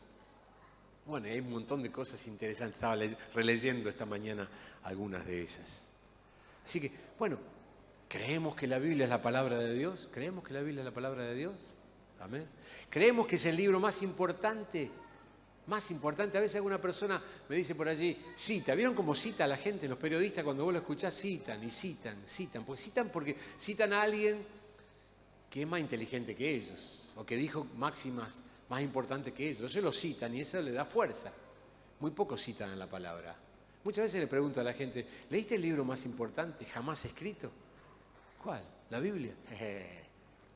Bueno, hay un montón de cosas interesantes, estaba releyendo esta mañana algunas de esas. Así que, bueno, ¿creemos que la Biblia es la palabra de Dios? ¿Creemos que la Biblia es la palabra de Dios? Amén. ¿Creemos que es el libro más importante? A veces alguna persona me dice por allí, cita. ¿Vieron cómo cita a la gente? Los periodistas cuando vos lo escuchás citan. Porque citan a alguien que es más inteligente que ellos, o que dijo máximas más importantes que ellos. Entonces lo citan y eso le da fuerza. Muy pocos citan a la palabra. Muchas veces le pregunto a la gente, ¿leíste el libro más importante jamás escrito? ¿Cuál? ¿La Biblia?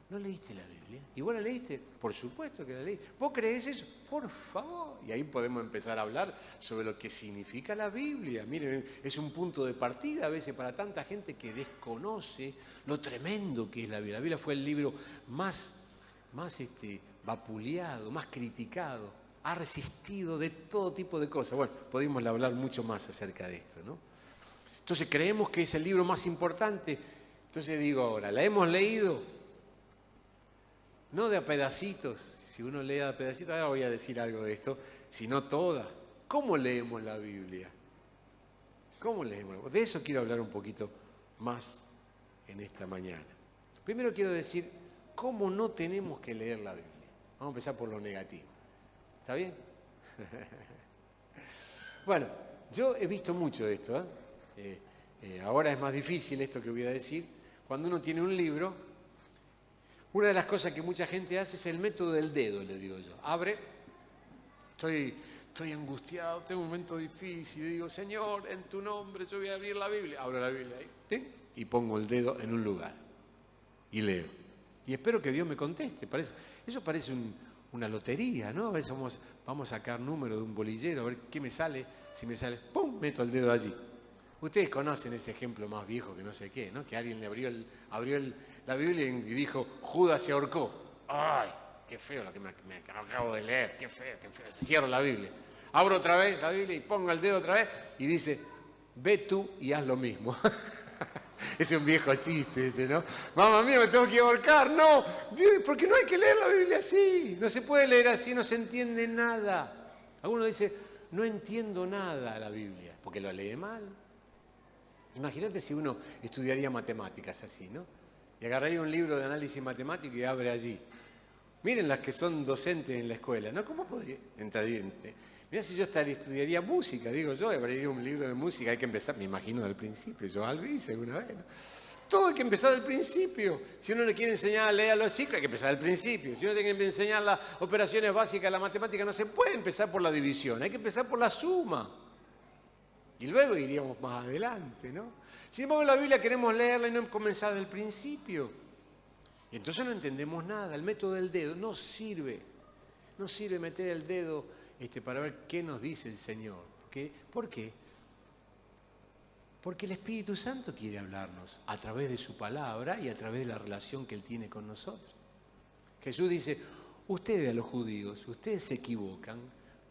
¿No leíste la Biblia? ¿Y vos la leíste? Por supuesto que la leí. ¿Vos creés eso? Por favor. Y ahí podemos empezar a hablar sobre lo que significa la Biblia. Miren, es un punto de partida a veces para tanta gente que desconoce lo tremendo que es la Biblia. La Biblia fue el libro más vapuleado, más criticado. Ha resistido de todo tipo de cosas. Bueno, podemos hablar mucho más acerca de esto, ¿no? Entonces, creemos que es el libro más importante. Entonces digo ahora, ¿la hemos leído? No de a pedacitos, si uno lee a pedacitos, ahora voy a decir algo de esto, sino toda. ¿Cómo leemos la Biblia? ¿Cómo leemos? De eso quiero hablar un poquito más en esta mañana. Primero quiero decir cómo no tenemos que leer la Biblia. Vamos a empezar por lo negativo. ¿Está bien? Bueno, yo he visto mucho de esto. Ahora es más difícil esto que voy a decir. Cuando uno tiene un libro, una de las cosas que mucha gente hace es el método del dedo, le digo yo. Abre, estoy angustiado, tengo un momento difícil, y digo, Señor, en tu nombre yo voy a abrir la Biblia. Abro la Biblia ahí, ¿sí? Y pongo el dedo en un lugar y leo. Y espero que Dios me conteste. Eso parece una lotería, ¿no? A veces vamos a sacar número de un bolillero, a ver qué me sale. Si me sale, ¡pum!, meto el dedo allí. Ustedes conocen ese ejemplo más viejo que no sé qué, ¿no? Que alguien le abrió la Biblia y dijo, Judas se ahorcó. ¡Ay! Qué feo lo que me acabo de leer, qué feo. Cierro la Biblia. Abro otra vez la Biblia y pongo el dedo otra vez y dice, ve tú y haz lo mismo. Ese es un viejo chiste, ¿no? Mamá mía, me tengo que ahorcar. No, Dios, ¿por qué no hay que leer la Biblia así? No se puede leer así, no se entiende nada. Alguno dice, no entiendo nada de la Biblia, porque lo lee mal. Imagínate si uno estudiaría matemáticas así, ¿no? Y agarraría un libro de análisis matemático y abre allí. Miren las que son docentes en la escuela, ¿no? ¿Cómo podría entrar bien? Mirá si yo estudiaría música, digo yo, abriría un libro de música, hay que empezar, me imagino, del principio, yo algo hice alguna vez, ¿no? Todo hay que empezar al principio. Si uno le quiere enseñar a leer a los chicos, hay que empezar al principio. Si uno tiene que enseñar las operaciones básicas de la matemática, no se puede empezar por la división, hay que empezar por la suma. Y luego iríamos más adelante, ¿no? Sin embargo, la Biblia queremos leerla y no comenzar del principio. Y entonces no entendemos nada. El método del dedo no sirve. No sirve meter el dedo para ver qué nos dice el Señor. ¿Por qué? Porque el Espíritu Santo quiere hablarnos a través de su palabra y a través de la relación que Él tiene con nosotros. Jesús dice, ustedes a los judíos, ustedes se equivocan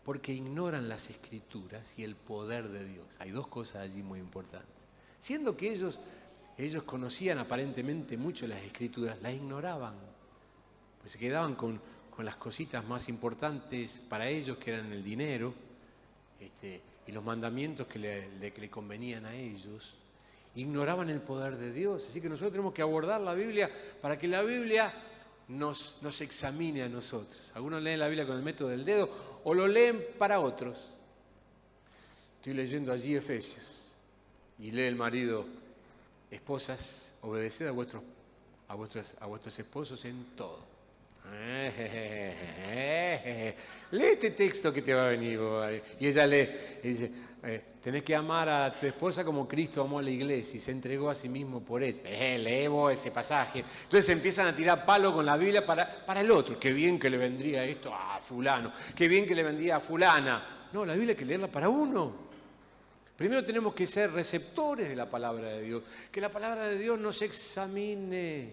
porque ignoran las Escrituras y el poder de Dios. Hay dos cosas allí muy importantes. Siendo que ellos conocían aparentemente mucho las Escrituras, las ignoraban. Pues se quedaban con las cositas más importantes para ellos, que eran el dinero, y los mandamientos que le convenían a ellos. Ignoraban el poder de Dios. Así que nosotros tenemos que abordar la Biblia para que la Biblia nos examine a nosotros. Algunos leen la Biblia con el método del dedo o lo leen para otros. Estoy leyendo allí Efesios y lee el marido, esposas, obedeced a vuestros esposos en todo. Lee este texto que te va a venir. Y ella lee y dice, tenés que amar a tu esposa como Cristo amó a la iglesia y se entregó a sí mismo por eso. Leemos ese pasaje. Entonces empiezan a tirar palo con la Biblia para el otro. Qué bien que le vendría esto a fulano. Qué bien que le vendría a fulana. No, la Biblia hay que leerla para uno. Primero tenemos que ser receptores de la palabra de Dios. Que la palabra de Dios nos examine,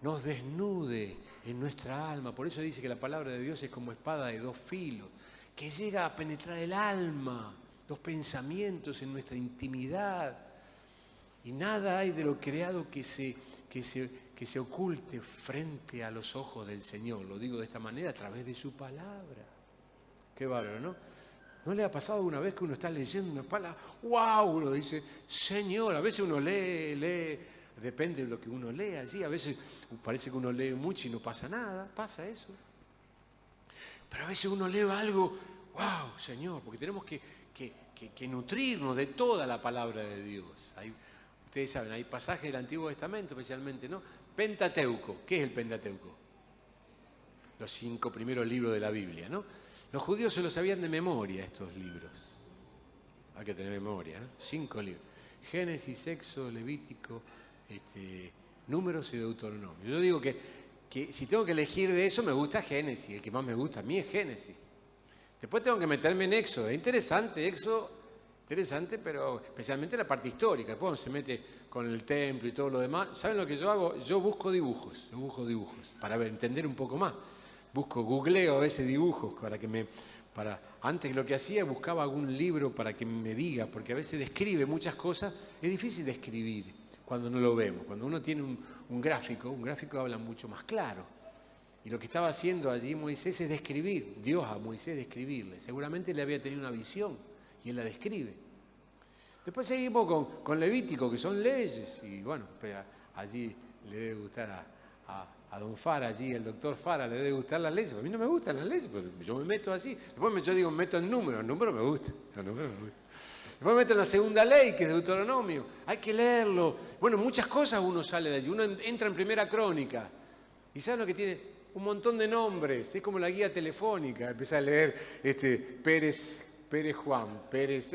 nos desnude en nuestra alma. Por eso dice que la palabra de Dios es como espada de dos filos, que llega a penetrar el alma, los pensamientos en nuestra intimidad. Y nada hay de lo creado que se oculte frente a los ojos del Señor. Lo digo de esta manera, a través de su palabra. Qué bárbaro, ¿no? ¿No le ha pasado una vez que uno está leyendo una palabra? ¡Wow! Uno dice, Señor, a veces uno lee, depende de lo que uno lea, ¿sí? A veces parece que uno lee mucho y no pasa nada, pasa eso. Pero a veces uno lee algo, ¡wow, Señor! Porque tenemos que nutrirnos de toda la palabra de Dios. Ustedes saben, hay pasajes del Antiguo Testamento especialmente, ¿no? Pentateuco, ¿qué es el Pentateuco? Los 5 primeros libros de la Biblia, ¿no? Los judíos se los sabían de memoria estos libros. Hay que tener memoria, ¿no? 5 libros. Génesis, Éxodo, Levítico, Números y Deuteronomio. Yo digo que si tengo que elegir de eso, me gusta Génesis. El que más me gusta a mí es Génesis. Después tengo que meterme en Éxodo. Es interesante, Éxodo, interesante, pero especialmente la parte histórica. Después uno se mete con el templo y todo lo demás. ¿Saben lo que yo hago? Yo busco dibujos para entender un poco más. Googleo a veces dibujos antes lo que hacía, buscaba algún libro para que me diga, porque a veces describe muchas cosas, es difícil describir cuando no lo vemos. Cuando uno tiene un gráfico habla mucho más claro. Y lo que estaba haciendo allí Moisés es describir, Dios a Moisés describirle. Seguramente le había tenido una visión y él la describe. Después seguimos con Levítico, que son leyes, y bueno, allí le debe gustar a don Fara allí, el doctor Fara, le debe gustar las leyes. A mí no me gustan las leyes, pero yo me meto así. Después yo digo, me meto en números, el número me gusta. Después me meto en la segunda ley, que es Deuteronomio. Hay que leerlo. Bueno, muchas cosas uno sale de allí. Uno entra en Primera Crónica. ¿Y saben lo que tiene? Un montón de nombres. Es como la guía telefónica. Empieza a leer Pérez Juan, Pérez...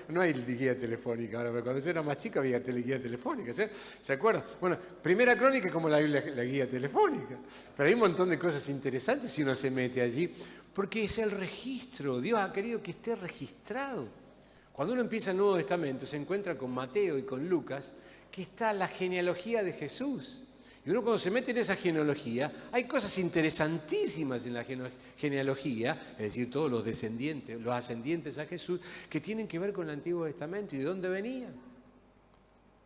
No hay guía telefónica ahora, pero cuando yo era más chico había guía telefónica, ¿sí? ¿Se acuerdan? Bueno, Primera Crónica es como la guía telefónica, pero hay un montón de cosas interesantes si uno se mete allí, porque es el registro. Dios ha querido que esté registrado. Cuando uno empieza el Nuevo Testamento se encuentra con Mateo y con Lucas, que está la genealogía de Jesús. Y uno cuando se mete en esa genealogía, hay cosas interesantísimas en la genealogía, es decir, todos los ascendientes a Jesús, que tienen que ver con el Antiguo Testamento y de dónde venían.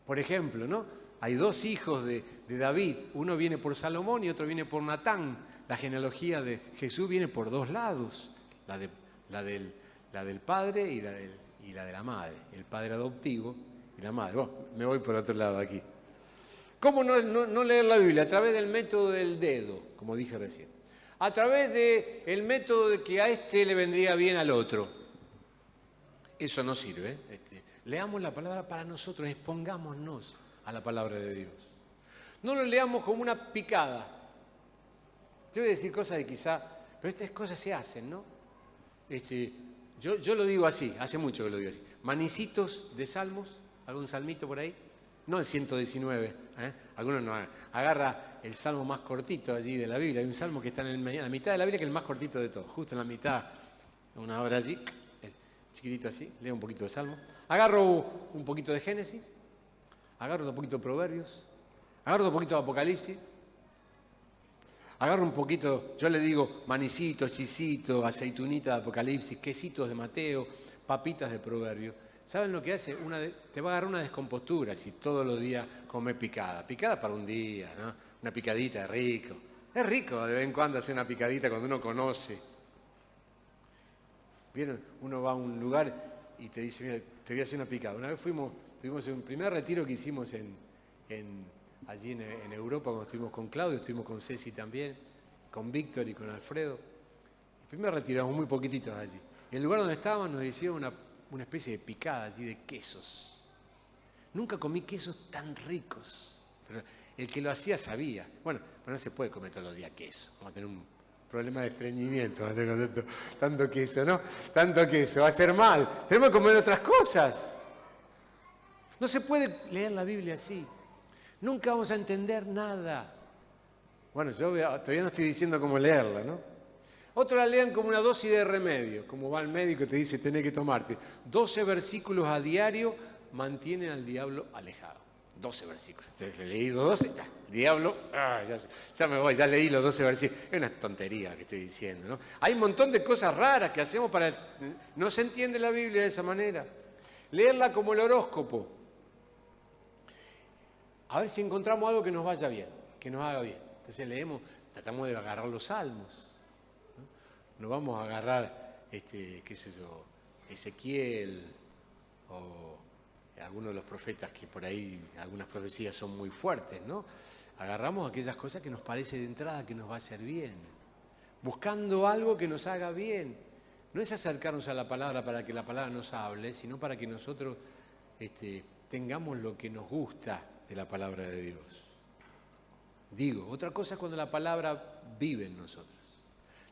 Por ejemplo, ¿no? Hay 2 hijos de David, uno viene por Salomón y otro viene por Natán. La genealogía de Jesús viene por 2 lados, la del padre y la de la madre, el padre adoptivo y la madre. Bueno, me voy por otro lado aquí. ¿Cómo no leer la Biblia? A través del método del dedo, como dije recién. A través del método de que a este le vendría bien al otro. Eso no sirve. Leamos la palabra para nosotros, expongámonos a la palabra de Dios. No lo leamos como una picada. Yo voy a decir cosas de quizá, pero estas cosas se hacen, ¿no? Yo lo digo así, hace mucho que lo digo así. Manicitos de salmos, algún salmito por ahí. No el 119, algunos no. Agarra el salmo más cortito allí de la Biblia. Hay un salmo que está en la mitad de la Biblia que es el más cortito de todos. Justo en la mitad, una hora allí, chiquitito así, leo un poquito de salmo. Agarro un poquito de Génesis, agarro un poquito de Proverbios, agarro un poquito de Apocalipsis, agarro un poquito, yo le digo manicitos, chisitos, aceitunita de Apocalipsis, quesitos de Mateo, papitas de Proverbios. ¿Saben lo que hace? Te va a agarrar una descompostura si todos los días comes picada. Picada para un día, ¿no? Una picadita es rico. Es rico de vez en cuando hacer una picadita cuando uno conoce. ¿Vieron? Uno va a un lugar y te dice, mira, te voy a hacer una picada. Una vez tuvimos un primer retiro que hicimos allí en Europa, cuando estuvimos con Claudio, estuvimos con Ceci también, con Víctor y con Alfredo. El primer retiro, éramos muy poquititos allí. Y el lugar donde estábamos nos hicieron una especie de picada allí de quesos. Nunca comí quesos tan ricos, pero el que lo hacía sabía. Bueno, pero no se puede comer todos los días queso. Vamos a tener un problema de estreñimiento, vamos a tener tanto queso, ¿no? Tanto queso, va a ser mal. Tenemos que comer otras cosas. No se puede leer la Biblia así. Nunca vamos a entender nada. Bueno, yo todavía no estoy diciendo cómo leerla, ¿no? Otros la lean como una dosis de remedio, como va el médico y te dice tenés que tomarte 12 versículos a diario, mantienen al diablo alejado. 12 versículos. Entonces, leí los 12, ya, diablo, ya me voy, ya leí los 12 versículos. Es una tontería que estoy diciendo, ¿no? Hay un montón de cosas raras que hacemos para... No se entiende la Biblia de esa manera. Leerla como el horóscopo. A ver si encontramos algo que nos vaya bien, que nos haga bien. Entonces leemos, tratamos de agarrar los salmos. No vamos a agarrar, qué sé yo, Ezequiel o algunos de los profetas que por ahí, algunas profecías son muy fuertes, ¿no? Agarramos aquellas cosas que nos parece de entrada que nos va a hacer bien, buscando algo que nos haga bien. No es acercarnos a la palabra para que la palabra nos hable, sino para que nosotros tengamos lo que nos gusta de la palabra de Dios. Digo, otra cosa es cuando la palabra vive en nosotros.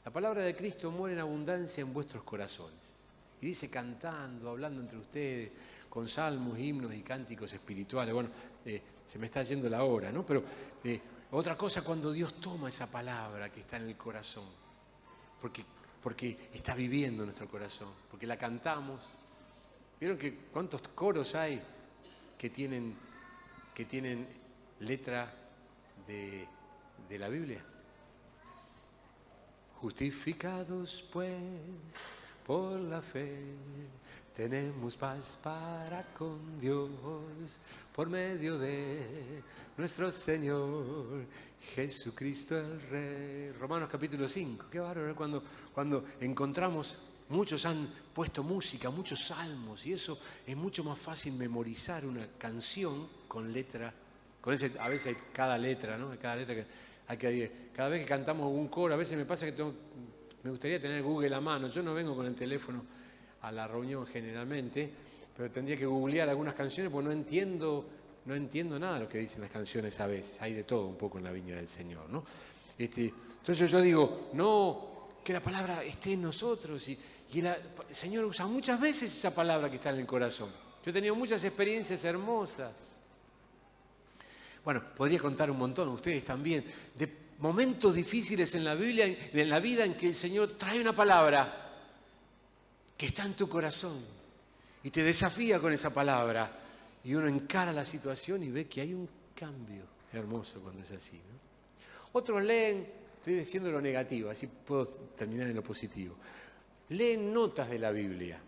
La palabra de Cristo muere en abundancia en vuestros corazones. Y dice cantando, hablando entre ustedes, con salmos, himnos y cánticos espirituales. Bueno, se me está yendo la hora, ¿no? Pero otra cosa cuando Dios toma esa palabra que está en el corazón. Porque está viviendo en nuestro corazón. Porque la cantamos. ¿Vieron que cuántos coros hay que tienen letra de la Biblia? Justificados pues por la fe, tenemos paz para con Dios, por medio de nuestro Señor Jesucristo el Rey. Romanos capítulo 5, qué bárbaro cuando encontramos, muchos han puesto música, muchos salmos, y eso es mucho más fácil memorizar una canción con letra, a veces hay cada letra, ¿no? Cada letra cada vez que cantamos un coro, a veces me pasa que me gustaría tener Google a mano. Yo no vengo con el teléfono a la reunión generalmente, pero tendría que googlear algunas canciones porque no entiendo nada de lo que dicen las canciones a veces. Hay de todo un poco en la viña del Señor, ¿no? Entonces yo digo, no, que la palabra esté en nosotros y el Señor usa muchas veces esa palabra que está en el corazón. Yo he tenido muchas experiencias hermosas. Bueno, podría contar un montón, ustedes también, de momentos difíciles en la Biblia, en la vida en que el Señor trae una palabra que está en tu corazón y te desafía con esa palabra y uno encara la situación y ve que hay un cambio hermoso cuando es así, ¿no? Otros leen, estoy diciendo lo negativo, así puedo terminar en lo positivo, leen notas de la Biblia.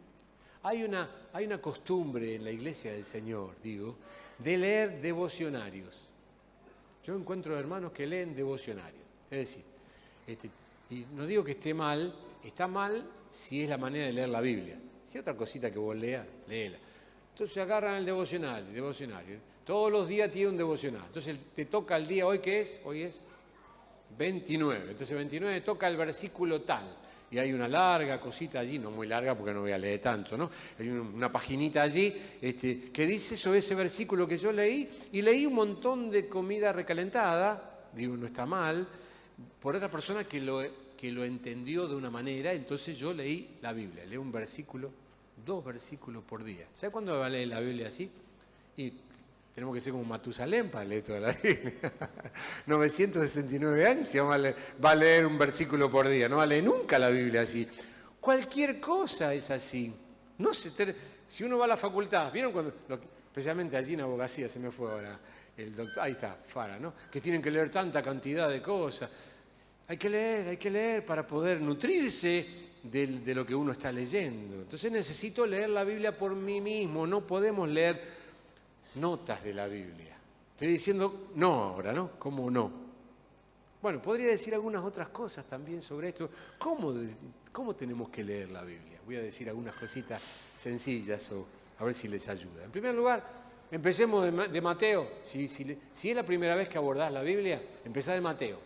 Hay una costumbre en la iglesia del Señor, de leer devocionarios. Yo encuentro hermanos que leen devocionarios. Es decir, y no digo que esté mal, está mal si es la manera de leer la Biblia. Si hay otra cosita que vos leas, léela. Entonces agarran el devocionario. Todos los días tiene un devocional. Entonces te toca el día, ¿hoy qué es? Hoy es 29. Entonces 29 toca el versículo tal. Y hay una larga cosita allí, no muy larga porque no voy a leer tanto, ¿no? Hay una paginita allí que dice sobre ese versículo que yo leí, y leí un montón de comida recalentada, digo, no está mal, por otra persona que lo entendió de una manera. Entonces yo leí la Biblia, leo un versículo, 2 versículos por día. ¿Sabe cuándo va a leer la Biblia así? Y tenemos que ser como Matusalén para leer toda la Biblia. 969 años y va a leer un versículo por día. No va a leer nunca la Biblia así. Cualquier cosa es así. No si uno va a la facultad, ¿vieron cuando, especialmente allí en abogacía, se me fue ahora el doctor, ahí está, Fara, ¿no? Que tienen que leer tanta cantidad de cosas. Hay que leer para poder nutrirse de lo que uno está leyendo. Entonces necesito leer la Biblia por mí mismo. No podemos leer notas de la Biblia. Estoy diciendo no ahora, ¿no? ¿Cómo no? Bueno, podría decir algunas otras cosas también sobre esto. ¿Cómo tenemos que leer la Biblia? Voy a decir algunas cositas sencillas a ver si les ayuda. En primer lugar, empecemos de Mateo. Si es la primera vez que abordás la Biblia, empezá de Mateo.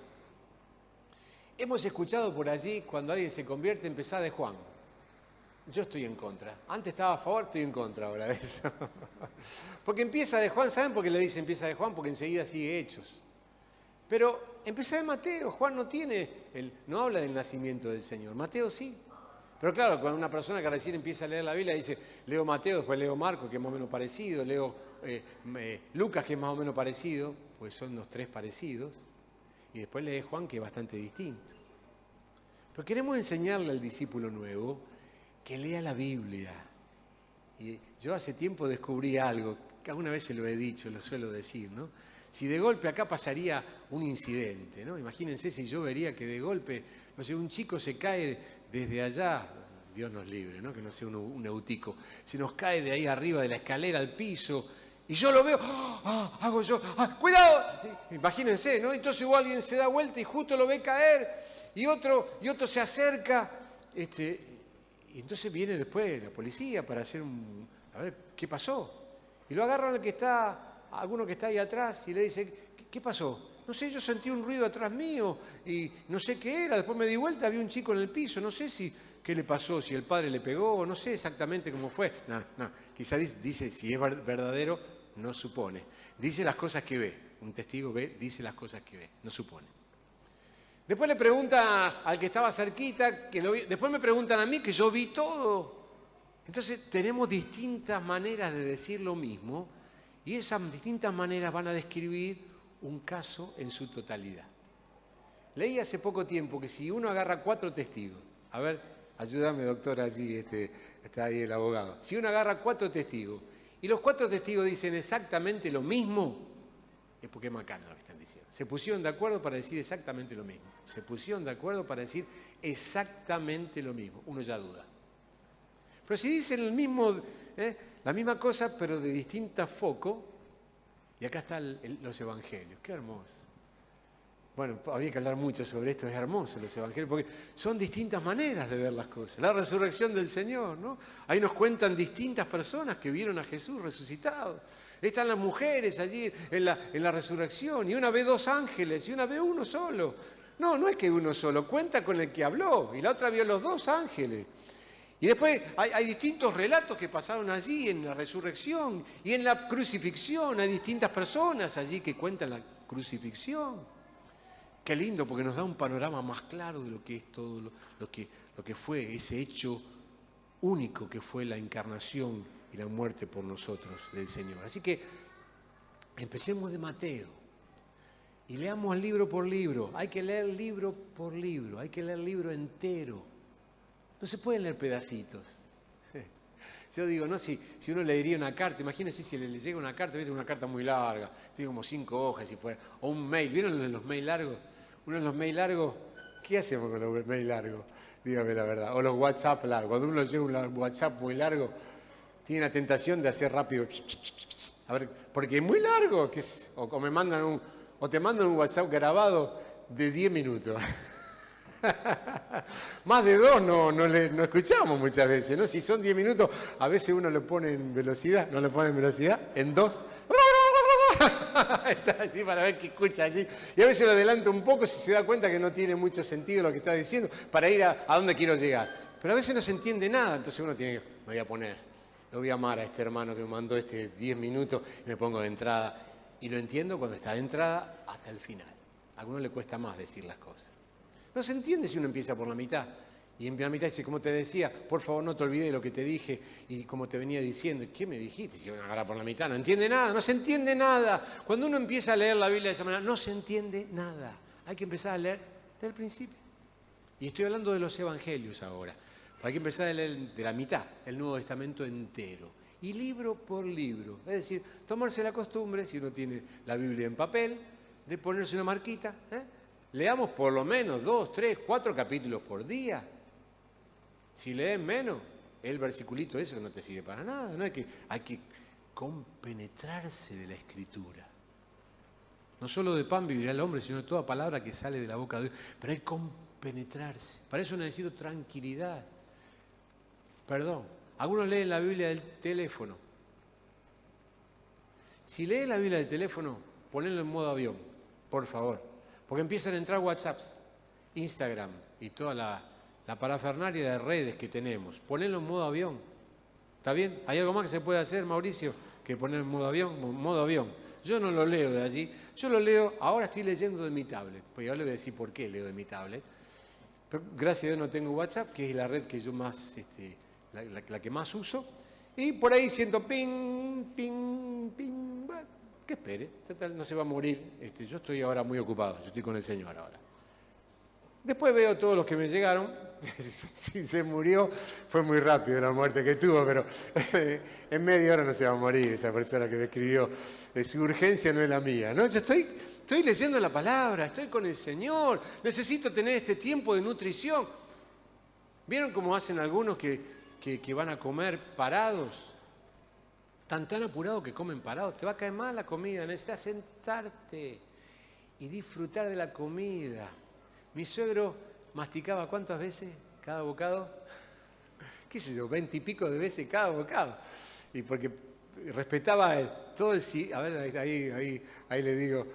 Hemos escuchado por allí, cuando alguien se convierte, empezá de Juan. Yo estoy en contra. Antes estaba a favor, estoy en contra ahora de eso. Porque empieza de Juan, ¿saben por qué le dice empieza de Juan? Porque enseguida sigue Hechos. Pero empieza de Mateo. Juan no habla del nacimiento del Señor. Mateo sí. Pero claro, cuando una persona que recién empieza a leer la Biblia dice, leo Mateo, después leo Marcos, que es más o menos parecido, leo Lucas, que es más o menos parecido, pues son los 3 parecidos, y después lee Juan, que es bastante distinto. Pero queremos enseñarle al discípulo nuevo que lea la Biblia. Y yo hace tiempo descubrí algo, que alguna vez se lo he dicho, lo suelo decir, ¿no? Si de golpe acá pasaría un incidente, ¿no? Imagínense si yo vería que de golpe, no sé, un chico se cae desde allá, Dios nos libre, ¿no? Que no sea un eutico, se nos cae de ahí arriba de la escalera al piso, y yo lo veo, hago yo, ¡cuidado! Imagínense, ¿no? Entonces igual alguien se da vuelta y justo lo ve caer, y otro se acerca, y entonces viene después la policía para hacer a ver qué pasó. Y lo agarran alguno que está ahí atrás y le dice, ¿qué pasó? No sé, yo sentí un ruido atrás mío y no sé qué era. Después me di vuelta, había un chico en el piso, no sé qué le pasó, si el padre le pegó, no sé exactamente cómo fue. No, quizá dice, si es verdadero, no supone. Dice las cosas que ve. Un testigo dice las cosas que ve, no supone. Después le pregunta al que estaba cerquita, después me preguntan a mí que yo vi todo. Entonces tenemos distintas maneras de decir lo mismo y esas distintas maneras van a describir un caso en su totalidad. Leí hace poco tiempo que si uno agarra 4 testigos, a ver, ayúdame doctor, allí está ahí el abogado. Si uno agarra 4 testigos y los 4 testigos dicen exactamente lo mismo, es porque es macana lo que están diciendo. Se pusieron de acuerdo para decir exactamente lo mismo. Se pusieron de acuerdo para decir exactamente lo mismo. Uno ya duda. Pero si dicen la misma cosa, pero de distinta foco, y acá están los evangelios. ¡Qué hermoso! Bueno, habría que hablar mucho sobre esto, es hermoso los evangelios, porque son distintas maneras de ver las cosas. La resurrección del Señor, ¿no? Ahí nos cuentan distintas personas que vieron a Jesús resucitado. Están las mujeres allí en la resurrección, y una ve 2 ángeles, y una ve uno solo. No es que uno solo, cuenta con el que habló, y la otra vio los 2 ángeles. Y después hay distintos relatos que pasaron allí en la resurrección, y en la crucifixión hay distintas personas allí que cuentan la crucifixión. Qué lindo, porque nos da un panorama más claro de lo que es todo lo que fue ese hecho único que fue la encarnación y la muerte por nosotros del Señor. Así que empecemos de Mateo y leamos libro por libro. Hay que leer libro por libro, hay que leer el libro entero. No se pueden leer pedacitos. Yo digo, no, si uno leería una carta, imagínense si le llega una carta, ¿viste? Una carta muy larga, tiene como 5 hojas si fuera, o un mail, ¿vieron los mails largos? Uno de los mails largos, ¿qué hacemos con los mails largos? Dígame la verdad. O los WhatsApp largos. Cuando uno llega un WhatsApp muy largo, tiene la tentación de hacer rápido. A ver, porque es muy largo, o te mandan un WhatsApp grabado de 10 minutos. Más de 2 no escuchamos muchas veces, ¿no? Si son 10 minutos, a veces uno lo pone en velocidad, no lo pone en velocidad, en 2. Está así para ver qué escucha allí. Y a veces lo adelanto un poco si se da cuenta que no tiene mucho sentido lo que está diciendo para ir a dónde quiero llegar. Pero a veces no se entiende nada, entonces uno tiene que, me voy a poner, lo voy a amar a este hermano que me mandó 10 minutos y me pongo de entrada. Y lo entiendo cuando está de entrada hasta el final. A algunos le cuesta más decir las cosas. No se entiende si uno empieza por la mitad. Y en la mitad dice, como te decía, por favor no te olvides de lo que te dije y como te venía diciendo. ¿Qué me dijiste? Si yo me agarra por la mitad, no entiende nada, no se entiende nada. Cuando uno empieza a leer la Biblia de esa manera, no se entiende nada. Hay que empezar a leer desde el principio. Y estoy hablando de los evangelios ahora. Hay que empezar a leer de la mitad, el Nuevo Testamento entero. Y libro por libro. Es decir, tomarse la costumbre, si uno tiene la Biblia en papel, de ponerse una marquita. Leamos por lo menos 2, 3, 4 capítulos por día. Si lees menos, el versiculito eso no te sirve para nada. No hay que compenetrarse de la Escritura. No solo de pan vivirá el hombre, sino de toda palabra que sale de la boca de Dios. Pero hay que compenetrarse. Para eso necesito tranquilidad. Perdón, algunos leen la Biblia del teléfono. Si lees la Biblia del teléfono, ponelo en modo avión, por favor. Porque empiezan a entrar WhatsApps, Instagram y toda la parafernalia de redes que tenemos. Ponelo en modo avión. ¿Está bien? ¿Hay algo más que se puede hacer, Mauricio, que poner en modo avión? Modo avión. Yo no lo leo de allí. Yo lo leo, ahora estoy leyendo de mi tablet. Pues yo le voy a decir por qué leo de mi tablet. Pero gracias a Dios no tengo WhatsApp, que es la red que yo más, la que más uso. Y por ahí siento ping, ping, ping. Bueno, que espere, total, no se va a morir. Yo estoy ahora muy ocupado, yo estoy con el Señor ahora. Después veo todos los que me llegaron. Si se murió, fue muy rápido la muerte que tuvo, pero en media hora no se va a morir esa persona que me escribió. Su urgencia no es la mía, ¿no? Yo estoy leyendo la palabra, estoy con el Señor, necesito tener este tiempo de nutrición. ¿Vieron cómo hacen algunos que van a comer parados? Tan apurados que comen parados. Te va a caer mal la comida, necesitas sentarte y disfrutar de la comida. Mi suegro masticaba ¿cuántas veces cada bocado? ¿Qué sé yo? 20 y pico de veces cada bocado. Y porque respetaba todo el sí. A ver, ahí le digo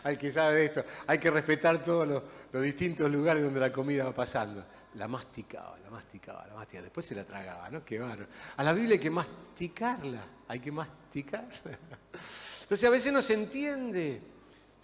al que sabe de esto, hay que respetar todos los distintos lugares donde la comida va pasando. La masticaba. Después se la tragaba, ¿no? Qué bárbaro. A la Biblia hay que masticarla. Entonces a veces no se entiende.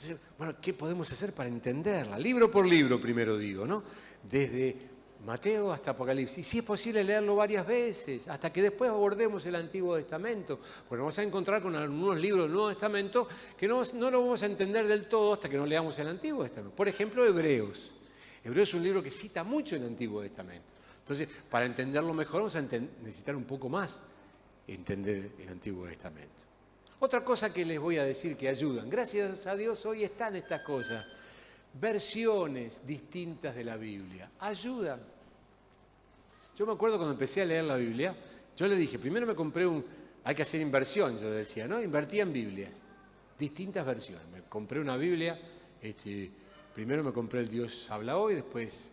Entonces, bueno, ¿qué podemos hacer para entenderla? Libro por libro, primero digo, ¿no? Desde Mateo hasta Apocalipsis. Si es posible leerlo varias veces, hasta que después abordemos el Antiguo Testamento. Porque vamos a encontrar con algunos libros del Nuevo Testamento que no lo vamos a entender del todo hasta que no leamos el Antiguo Testamento. Por ejemplo, Hebreos. Hebreos es un libro que cita mucho el Antiguo Testamento. Entonces, para entenderlo mejor vamos a necesitar un poco más entender el Antiguo Testamento. Otra cosa que les voy a decir que ayudan. Gracias a Dios hoy están estas cosas. Versiones distintas de la Biblia. Ayudan. Yo me acuerdo cuando empecé a leer la Biblia, yo le dije, primero me compré hay que hacer inversión, yo decía, ¿no? Invertía en Biblias. Distintas versiones. Me compré una Biblia, primero me compré el Dios habla hoy, después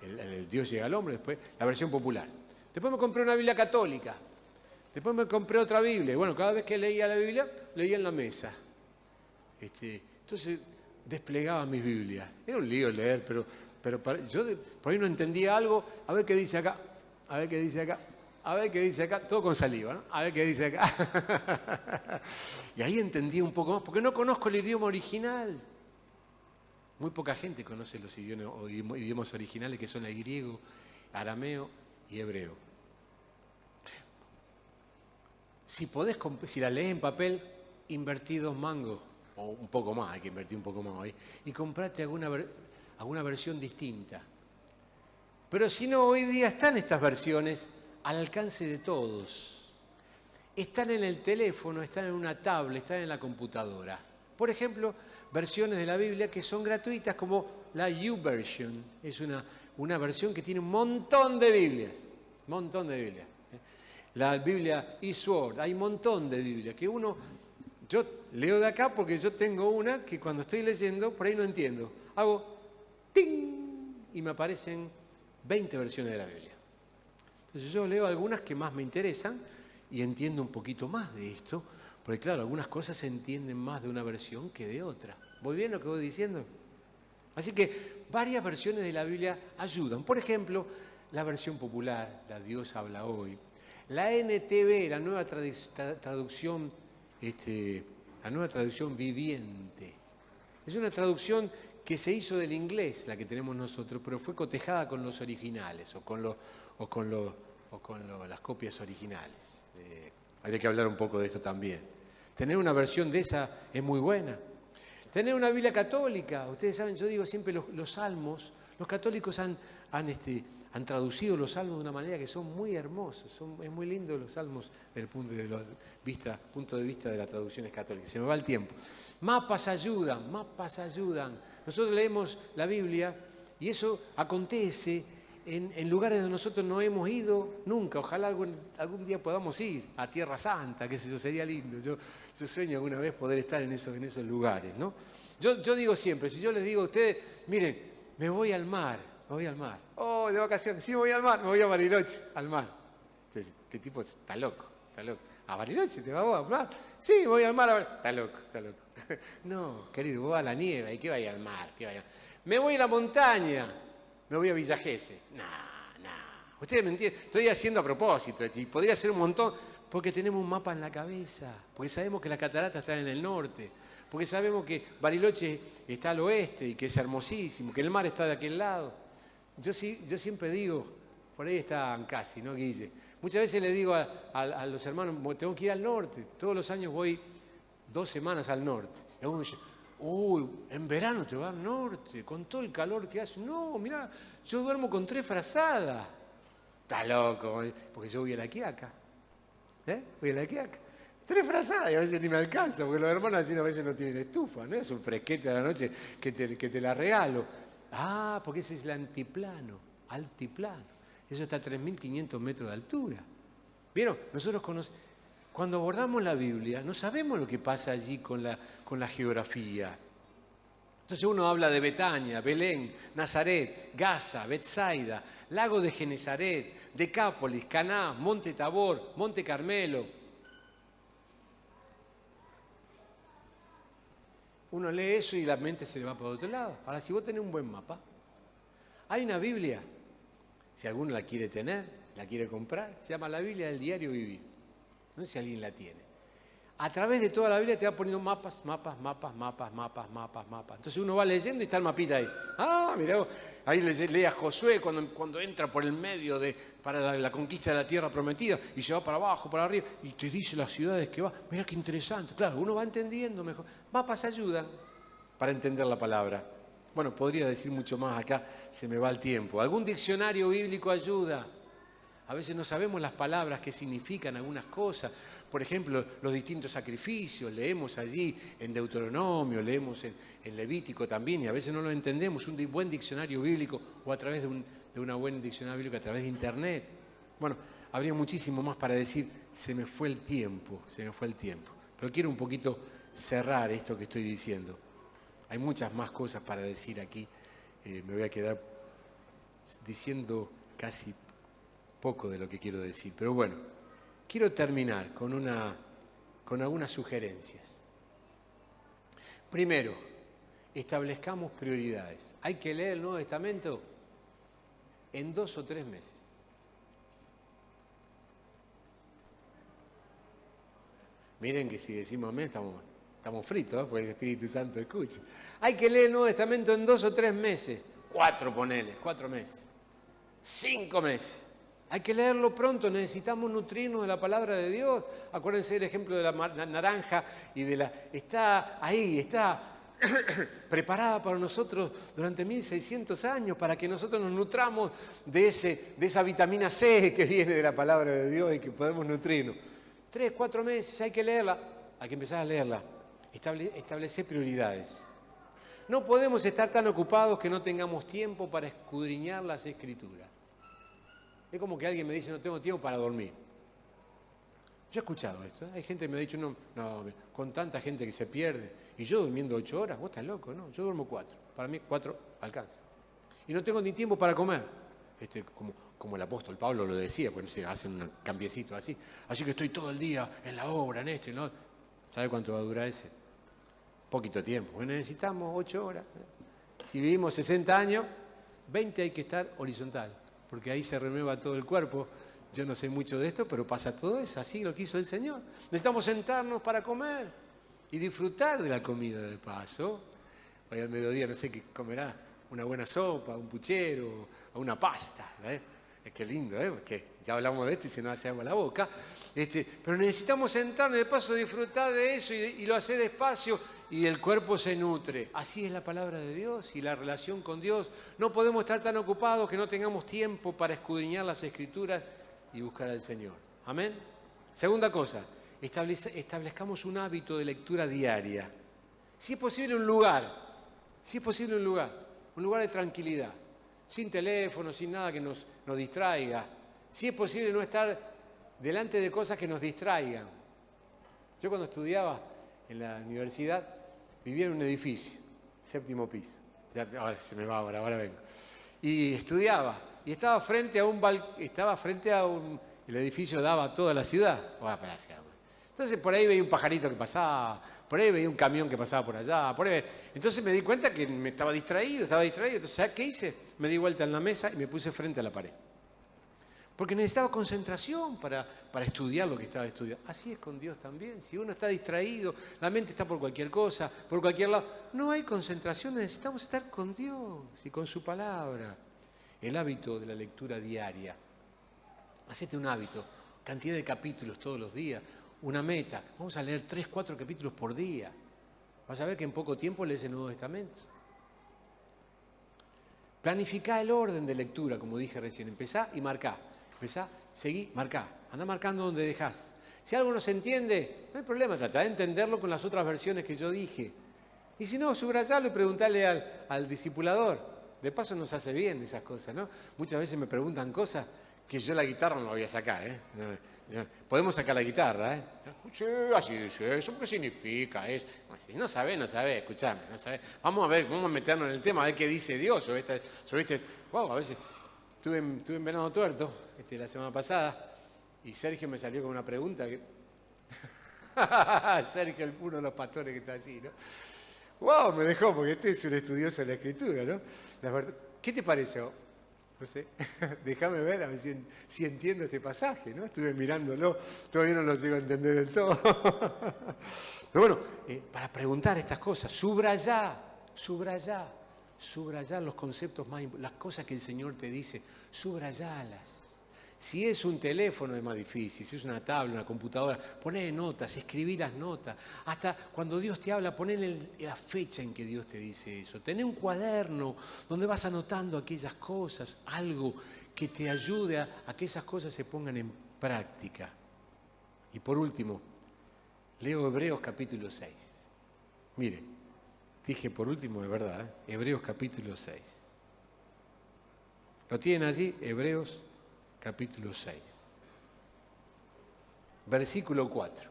el Dios llega al hombre, después la versión popular. Después me compré una Biblia católica. Después me compré otra Biblia. Y bueno, cada vez que leía la Biblia, leía en la mesa. Entonces desplegaba mis Biblias. Era un lío leer, pero yo por ahí no entendía algo. A ver qué dice acá, a ver qué dice acá, a ver qué dice acá. Todo con saliva, ¿no? A ver qué dice acá. Y ahí entendí un poco más, porque no conozco el idioma original. Muy poca gente conoce los idiomas originales, que son el griego, arameo y hebreo. Si la lees en papel, invertí 2 mangos, o un poco más, hay que invertir un poco más hoy, y comprate alguna versión distinta. Pero si no, hoy día están estas versiones al alcance de todos. Están en el teléfono, están en una tablet, están en la computadora. Por ejemplo, versiones de la Biblia que son gratuitas, como la YouVersion. Es una versión que tiene un montón de Biblias. La Biblia eSword, hay un montón de Biblias que yo leo de acá porque yo tengo una que cuando estoy leyendo por ahí no entiendo. Hago ¡ting! Y me aparecen 20 versiones de la Biblia. Entonces yo leo algunas que más me interesan y entiendo un poquito más de esto Porque claro, algunas cosas se entienden más de una versión que de otra. ¿Voy bien lo que voy diciendo? Así que varias versiones de la Biblia ayudan. Por ejemplo, la versión popular, la Dios habla hoy. La NTV, la nueva traducción, la nueva traducción viviente. Es una traducción que se hizo del inglés, la que tenemos nosotros, pero fue cotejada con los originales o con las copias originales. Hay que hablar un poco de esto también. Tener una versión de esa es muy buena. Tener una Biblia católica. Ustedes saben, yo digo siempre los salmos, los católicos han traducido los salmos de una manera que son muy hermosos. Es muy lindo los salmos desde el punto de vista de las traducciones católicas. Se me va el tiempo. Mapas ayudan. Nosotros leemos la Biblia y eso acontece en lugares donde nosotros no hemos ido nunca. Ojalá algún día podamos ir a Tierra Santa, que eso sería lindo. Yo sueño alguna vez poder estar en esos lugares, ¿no? Yo digo siempre, si yo les digo a ustedes, miren, me voy al mar. Oh, de vacaciones, sí, me voy al mar, me voy a Bariloche, al mar. Este tipo está loco. ¿A Bariloche te vas al mar? Sí, voy al mar. Está loco. No, querido, vos a la nieve, ¿y qué vaya al mar? Me voy a la montaña, me voy a Villa Gesell. No. Ustedes me entienden, estoy haciendo a propósito, y podría ser un montón, porque tenemos un mapa en la cabeza, porque sabemos que las cataratas están en el norte, porque sabemos que Bariloche está al oeste y que es hermosísimo, que el mar está de aquel lado. Yo siempre digo, por ahí está Ancasi, ¿no, Guille? Muchas veces le digo a los hermanos, tengo que ir al norte. Todos los años voy 2 semanas al norte. Y algunos dicen, uy, en verano te vas al norte, con todo el calor que hace. No, mirá, yo duermo con 3 frazadas. Está loco, porque yo voy a La Quiaca. Voy a La Quiaca. 3 frazadas y a veces ni me alcanza, porque los hermanos así a veces no tienen estufa, ¿no? Es un fresquete a la noche que te la regalo. Ah, porque ese es el altiplano. Eso está a 3.500 metros de altura. ¿Vieron? Nosotros cuando abordamos la Biblia no sabemos lo que pasa allí con la geografía. Entonces uno habla de Betania, Belén, Nazaret, Gaza, Betsaida, lago de Genesaret, Decápolis, Caná, Monte Tabor, Monte Carmelo. Uno lee eso y la mente se le va para otro lado. Ahora, si vos tenés un buen mapa, hay una Biblia, si alguno la quiere tener, la quiere comprar, se llama la Biblia del Diario Vivir. No sé si alguien la tiene. A través de toda la Biblia te va poniendo mapas. Entonces uno va leyendo y está el mapita ahí. Ah, mirá, ahí lee a Josué cuando entra por el medio para la conquista de la tierra prometida y se va para abajo, para arriba y te dice las ciudades que va. Mirá qué interesante. Claro, uno va entendiendo mejor. Mapas ayudan para entender la palabra. Bueno, podría decir mucho más, acá se me va el tiempo. ¿Algún diccionario bíblico ayuda? A veces no sabemos las palabras que significan algunas cosas. Por ejemplo, los distintos sacrificios, leemos allí en Deuteronomio, leemos en Levítico también, y a veces no lo entendemos. Un buen diccionario bíblico o a través de una buena diccionario bíblico, a través de Internet. Bueno, habría muchísimo más para decir, se me fue el tiempo. Pero quiero un poquito cerrar esto que estoy diciendo. Hay muchas más cosas para decir aquí. Me voy a quedar diciendo casi poco de lo que quiero decir. Pero bueno, quiero terminar con algunas sugerencias. Primero, establezcamos prioridades. Hay que leer el Nuevo Testamento en 2 o 3 meses. Miren que si decimos mes estamos fritos, ¿no? Porque el Espíritu Santo escucha. Hay que leer el Nuevo Testamento en 2 o 3 meses. 4 meses. 5 meses. Hay que leerlo pronto, necesitamos nutrirnos de la palabra de Dios. Acuérdense del ejemplo de la naranja y está ahí, está preparada para nosotros durante 1600 años, para que nosotros nos nutramos de esa vitamina C que viene de la palabra de Dios y que podemos nutrirnos. 3, 4 meses, hay que leerla, hay que empezar a leerla. Establecer prioridades. No podemos estar tan ocupados que no tengamos tiempo para escudriñar las Escrituras. Es como que alguien me dice, no tengo tiempo para dormir. Yo he escuchado esto, Hay gente que me ha dicho, no, con tanta gente que se pierde. Y yo durmiendo 8 horas, vos estás loco, ¿no? Yo duermo 4. Para mí 4 alcanza. Y no tengo ni tiempo para comer. Como el apóstol Pablo lo decía, pues no sé, hacen un cambiecito así. Así que estoy todo el día en la obra, en esto, en lo otro. ¿Sabe cuánto va a durar ese? Poquito tiempo, porque necesitamos 8 horas. Si vivimos 60 años, 20 hay que estar horizontal, porque ahí se renueva todo el cuerpo. Yo no sé mucho de esto, pero pasa todo eso, así lo quiso el Señor. Necesitamos sentarnos para comer y disfrutar de la comida de paso. Hoy al mediodía no sé qué comerá, una buena sopa, un puchero o una pasta. Es que lindo, porque ya hablamos de esto y se nos hace agua la boca. Pero necesitamos sentarnos de paso, disfrutar de eso y lo hace despacio y el cuerpo se nutre. Así es la palabra de Dios y la relación con Dios. No podemos estar tan ocupados que no tengamos tiempo para escudriñar las Escrituras y buscar al Señor. Amén. Segunda cosa, establezcamos un hábito de lectura diaria. Si es posible un lugar de tranquilidad, sin teléfono, sin nada que nos distraiga. Si es posible no estar delante de cosas que nos distraigan. Yo cuando estudiaba en la universidad vivía en un edificio, 7º piso. Ahora se me va, ahora vengo. Y estudiaba. Y estaba frente a el edificio daba a toda la ciudad. Entonces por ahí veía un pajarito que pasaba, por ahí veía un camión que pasaba por allá, entonces me di cuenta que me estaba distraído. Entonces, ¿sabes qué hice? Me di vuelta en la mesa y me puse frente a la pared. Porque necesitaba concentración para estudiar lo que estaba estudiando. Así es con Dios también. Si uno está distraído, la mente está por cualquier cosa, por cualquier lado, no hay concentración, necesitamos estar con Dios y con su palabra. El hábito de la lectura diaria. Hacete un hábito, cantidad de capítulos todos los días, una meta. Vamos a leer 3, 4 capítulos por día. Vas a ver que en poco tiempo lees el Nuevo Testamento. Planificá el orden de lectura, como dije recién. Empezá y marcá. Empezá, seguí, marcá. Andá marcando donde dejás. Si algo no se entiende, no hay problema. Tratá de entenderlo con las otras versiones que yo dije. Y si no, subrayalo y preguntale al discipulador. De paso nos hace bien esas cosas, ¿no? Muchas veces me preguntan cosas que yo la guitarra no la voy a sacar, ¿eh? Podemos sacar la guitarra, ¿eh? Sí, así dice eso, ¿qué significa eso? No sabe, escuchame, no sabe. Vamos a ver, vamos a meternos en el tema, a ver qué dice Dios sobre este. Wow, a veces estuve en Venado Tuerto la semana pasada y Sergio me salió con una pregunta que... Sergio, uno de los pastores que está allí, ¿no? Wow, me dejó, porque este es un estudioso de la Escritura, ¿no? ¿Qué te parece? No sé, déjame ver a ver si entiendo este pasaje, ¿no? Estuve mirándolo, todavía no lo llego a entender del todo. Pero bueno, para preguntar estas cosas, subrayá los conceptos más importantes, las cosas que el Señor te dice, subrayalas. Si es un teléfono es más difícil, si es una tabla, una computadora, poné notas, escribí las notas. Hasta cuando Dios te habla, poné la fecha en que Dios te dice eso. Tené un cuaderno donde vas anotando aquellas cosas, algo que te ayude a que esas cosas se pongan en práctica. Y por último, leo Hebreos capítulo 6. Mire, dije por último de verdad, Hebreos capítulo 6. ¿Lo tienen allí? Hebreos capítulo 6, versículo 4.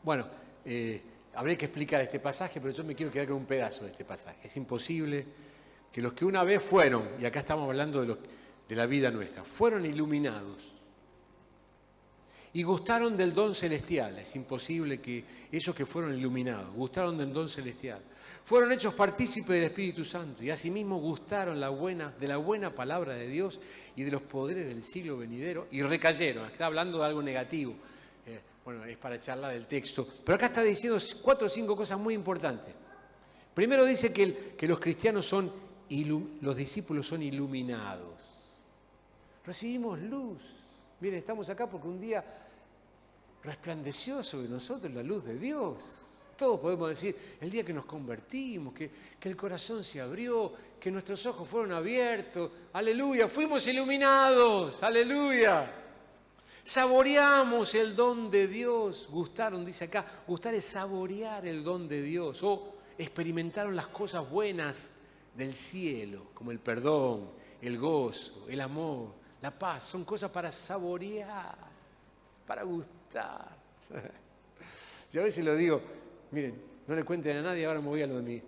Bueno, habría que explicar este pasaje, pero yo me quiero quedar con un pedazo de este pasaje. Es imposible que los que una vez fueron, y acá estamos hablando de la vida nuestra, fueron iluminados y gustaron del don celestial. Es imposible que esos que fueron iluminados gustaron del don celestial. Fueron hechos partícipes del Espíritu Santo y asimismo gustaron de la buena palabra de Dios y de los poderes del siglo venidero y recayeron. Está hablando de algo negativo. Bueno, es para charlar del texto. Pero acá está diciendo 4 o 5 cosas muy importantes. Primero dice que los cristianos los discípulos son iluminados. Recibimos luz. Miren, estamos acá porque un día resplandeció sobre nosotros la luz de Dios. Todos podemos decir, el día que nos convertimos, que el corazón se abrió, que nuestros ojos fueron abiertos, aleluya, fuimos iluminados, aleluya. Saboreamos el don de Dios, gustaron, dice acá, gustar es saborear el don de Dios, o experimentaron las cosas buenas del cielo, como el perdón, el gozo, el amor, la paz, son cosas para saborear, para gustar. Yo a veces lo digo, miren, no le cuenten a nadie, ahora me voy a lo de mí.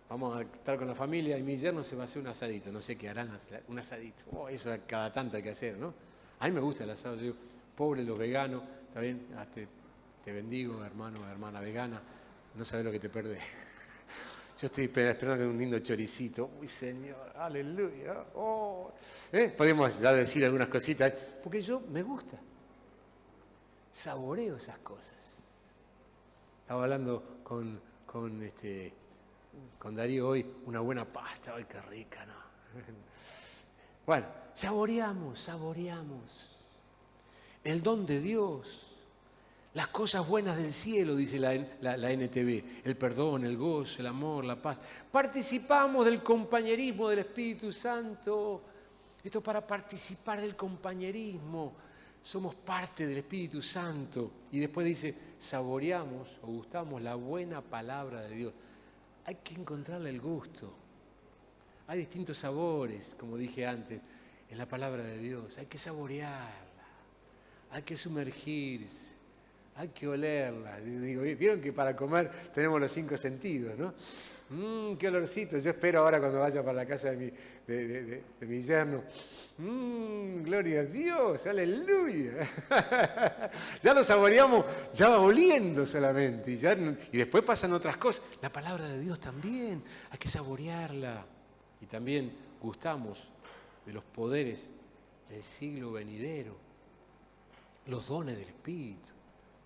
Vamos a estar con la familia y mi yerno se va a hacer un asadito, no sé qué harán, un asadito. Oh, eso cada tanto hay que hacer, ¿no? A mí me gusta el asado, yo digo, pobre los veganos, ¿está bien? Te bendigo, hermano, hermana vegana. No sabes lo que te perdés. Yo estoy esperando que un lindo choricito. Uy, Señor, aleluya. Oh. Podemos ya decir algunas cositas, porque yo me gusta. Saboreo esas cosas. Estaba hablando con Darío hoy, una buena pasta. Ay, qué rica, ¿no? Bueno, saboreamos. El don de Dios. Las cosas buenas del cielo, dice la NTV, el perdón, el gozo, el amor, la paz. Participamos del compañerismo del Espíritu Santo. Esto para participar del compañerismo. Somos parte del Espíritu Santo. Y después dice, saboreamos o gustamos la buena palabra de Dios. Hay que encontrarle el gusto. Hay distintos sabores, como dije antes, en la palabra de Dios. Hay que saborearla. Hay que sumergirse. Hay que olerla. Digo, vieron que para comer tenemos los 5 sentidos, ¿no? Qué olorcito. Yo espero ahora cuando vaya para la casa de mi yerno. Gloria a Dios, aleluya. Ya lo saboreamos, ya va oliendo solamente. Y después pasan otras cosas. La palabra de Dios también, hay que saborearla. Y también gustamos de los poderes del siglo venidero, los dones del Espíritu.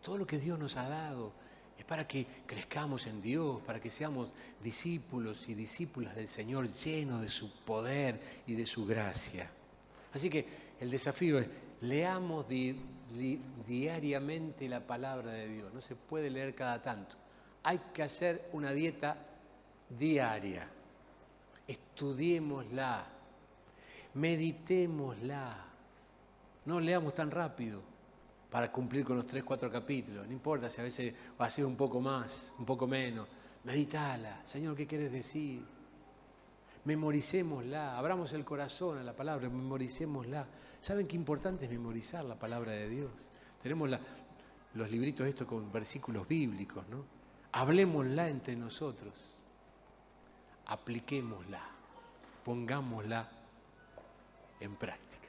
Todo lo que Dios nos ha dado es para que crezcamos en Dios, para que seamos discípulos y discípulas del Señor llenos de su poder y de su gracia. Así que el desafío es, leamos diariamente la palabra de Dios. No se puede leer cada tanto. Hay que hacer una dieta diaria. Estudiémosla, meditémosla. No leamos tan rápido para cumplir con los 3, 4 capítulos. No importa si a veces va a ser un poco más, un poco menos. Meditala. Señor, ¿qué quieres decir? Memoricémosla. Abramos el corazón a la palabra, memoricémosla. ¿Saben qué importante es memorizar la palabra de Dios? Tenemos los libritos estos con versículos bíblicos, ¿no? Hablémosla entre nosotros. Apliquémosla. Pongámosla en práctica.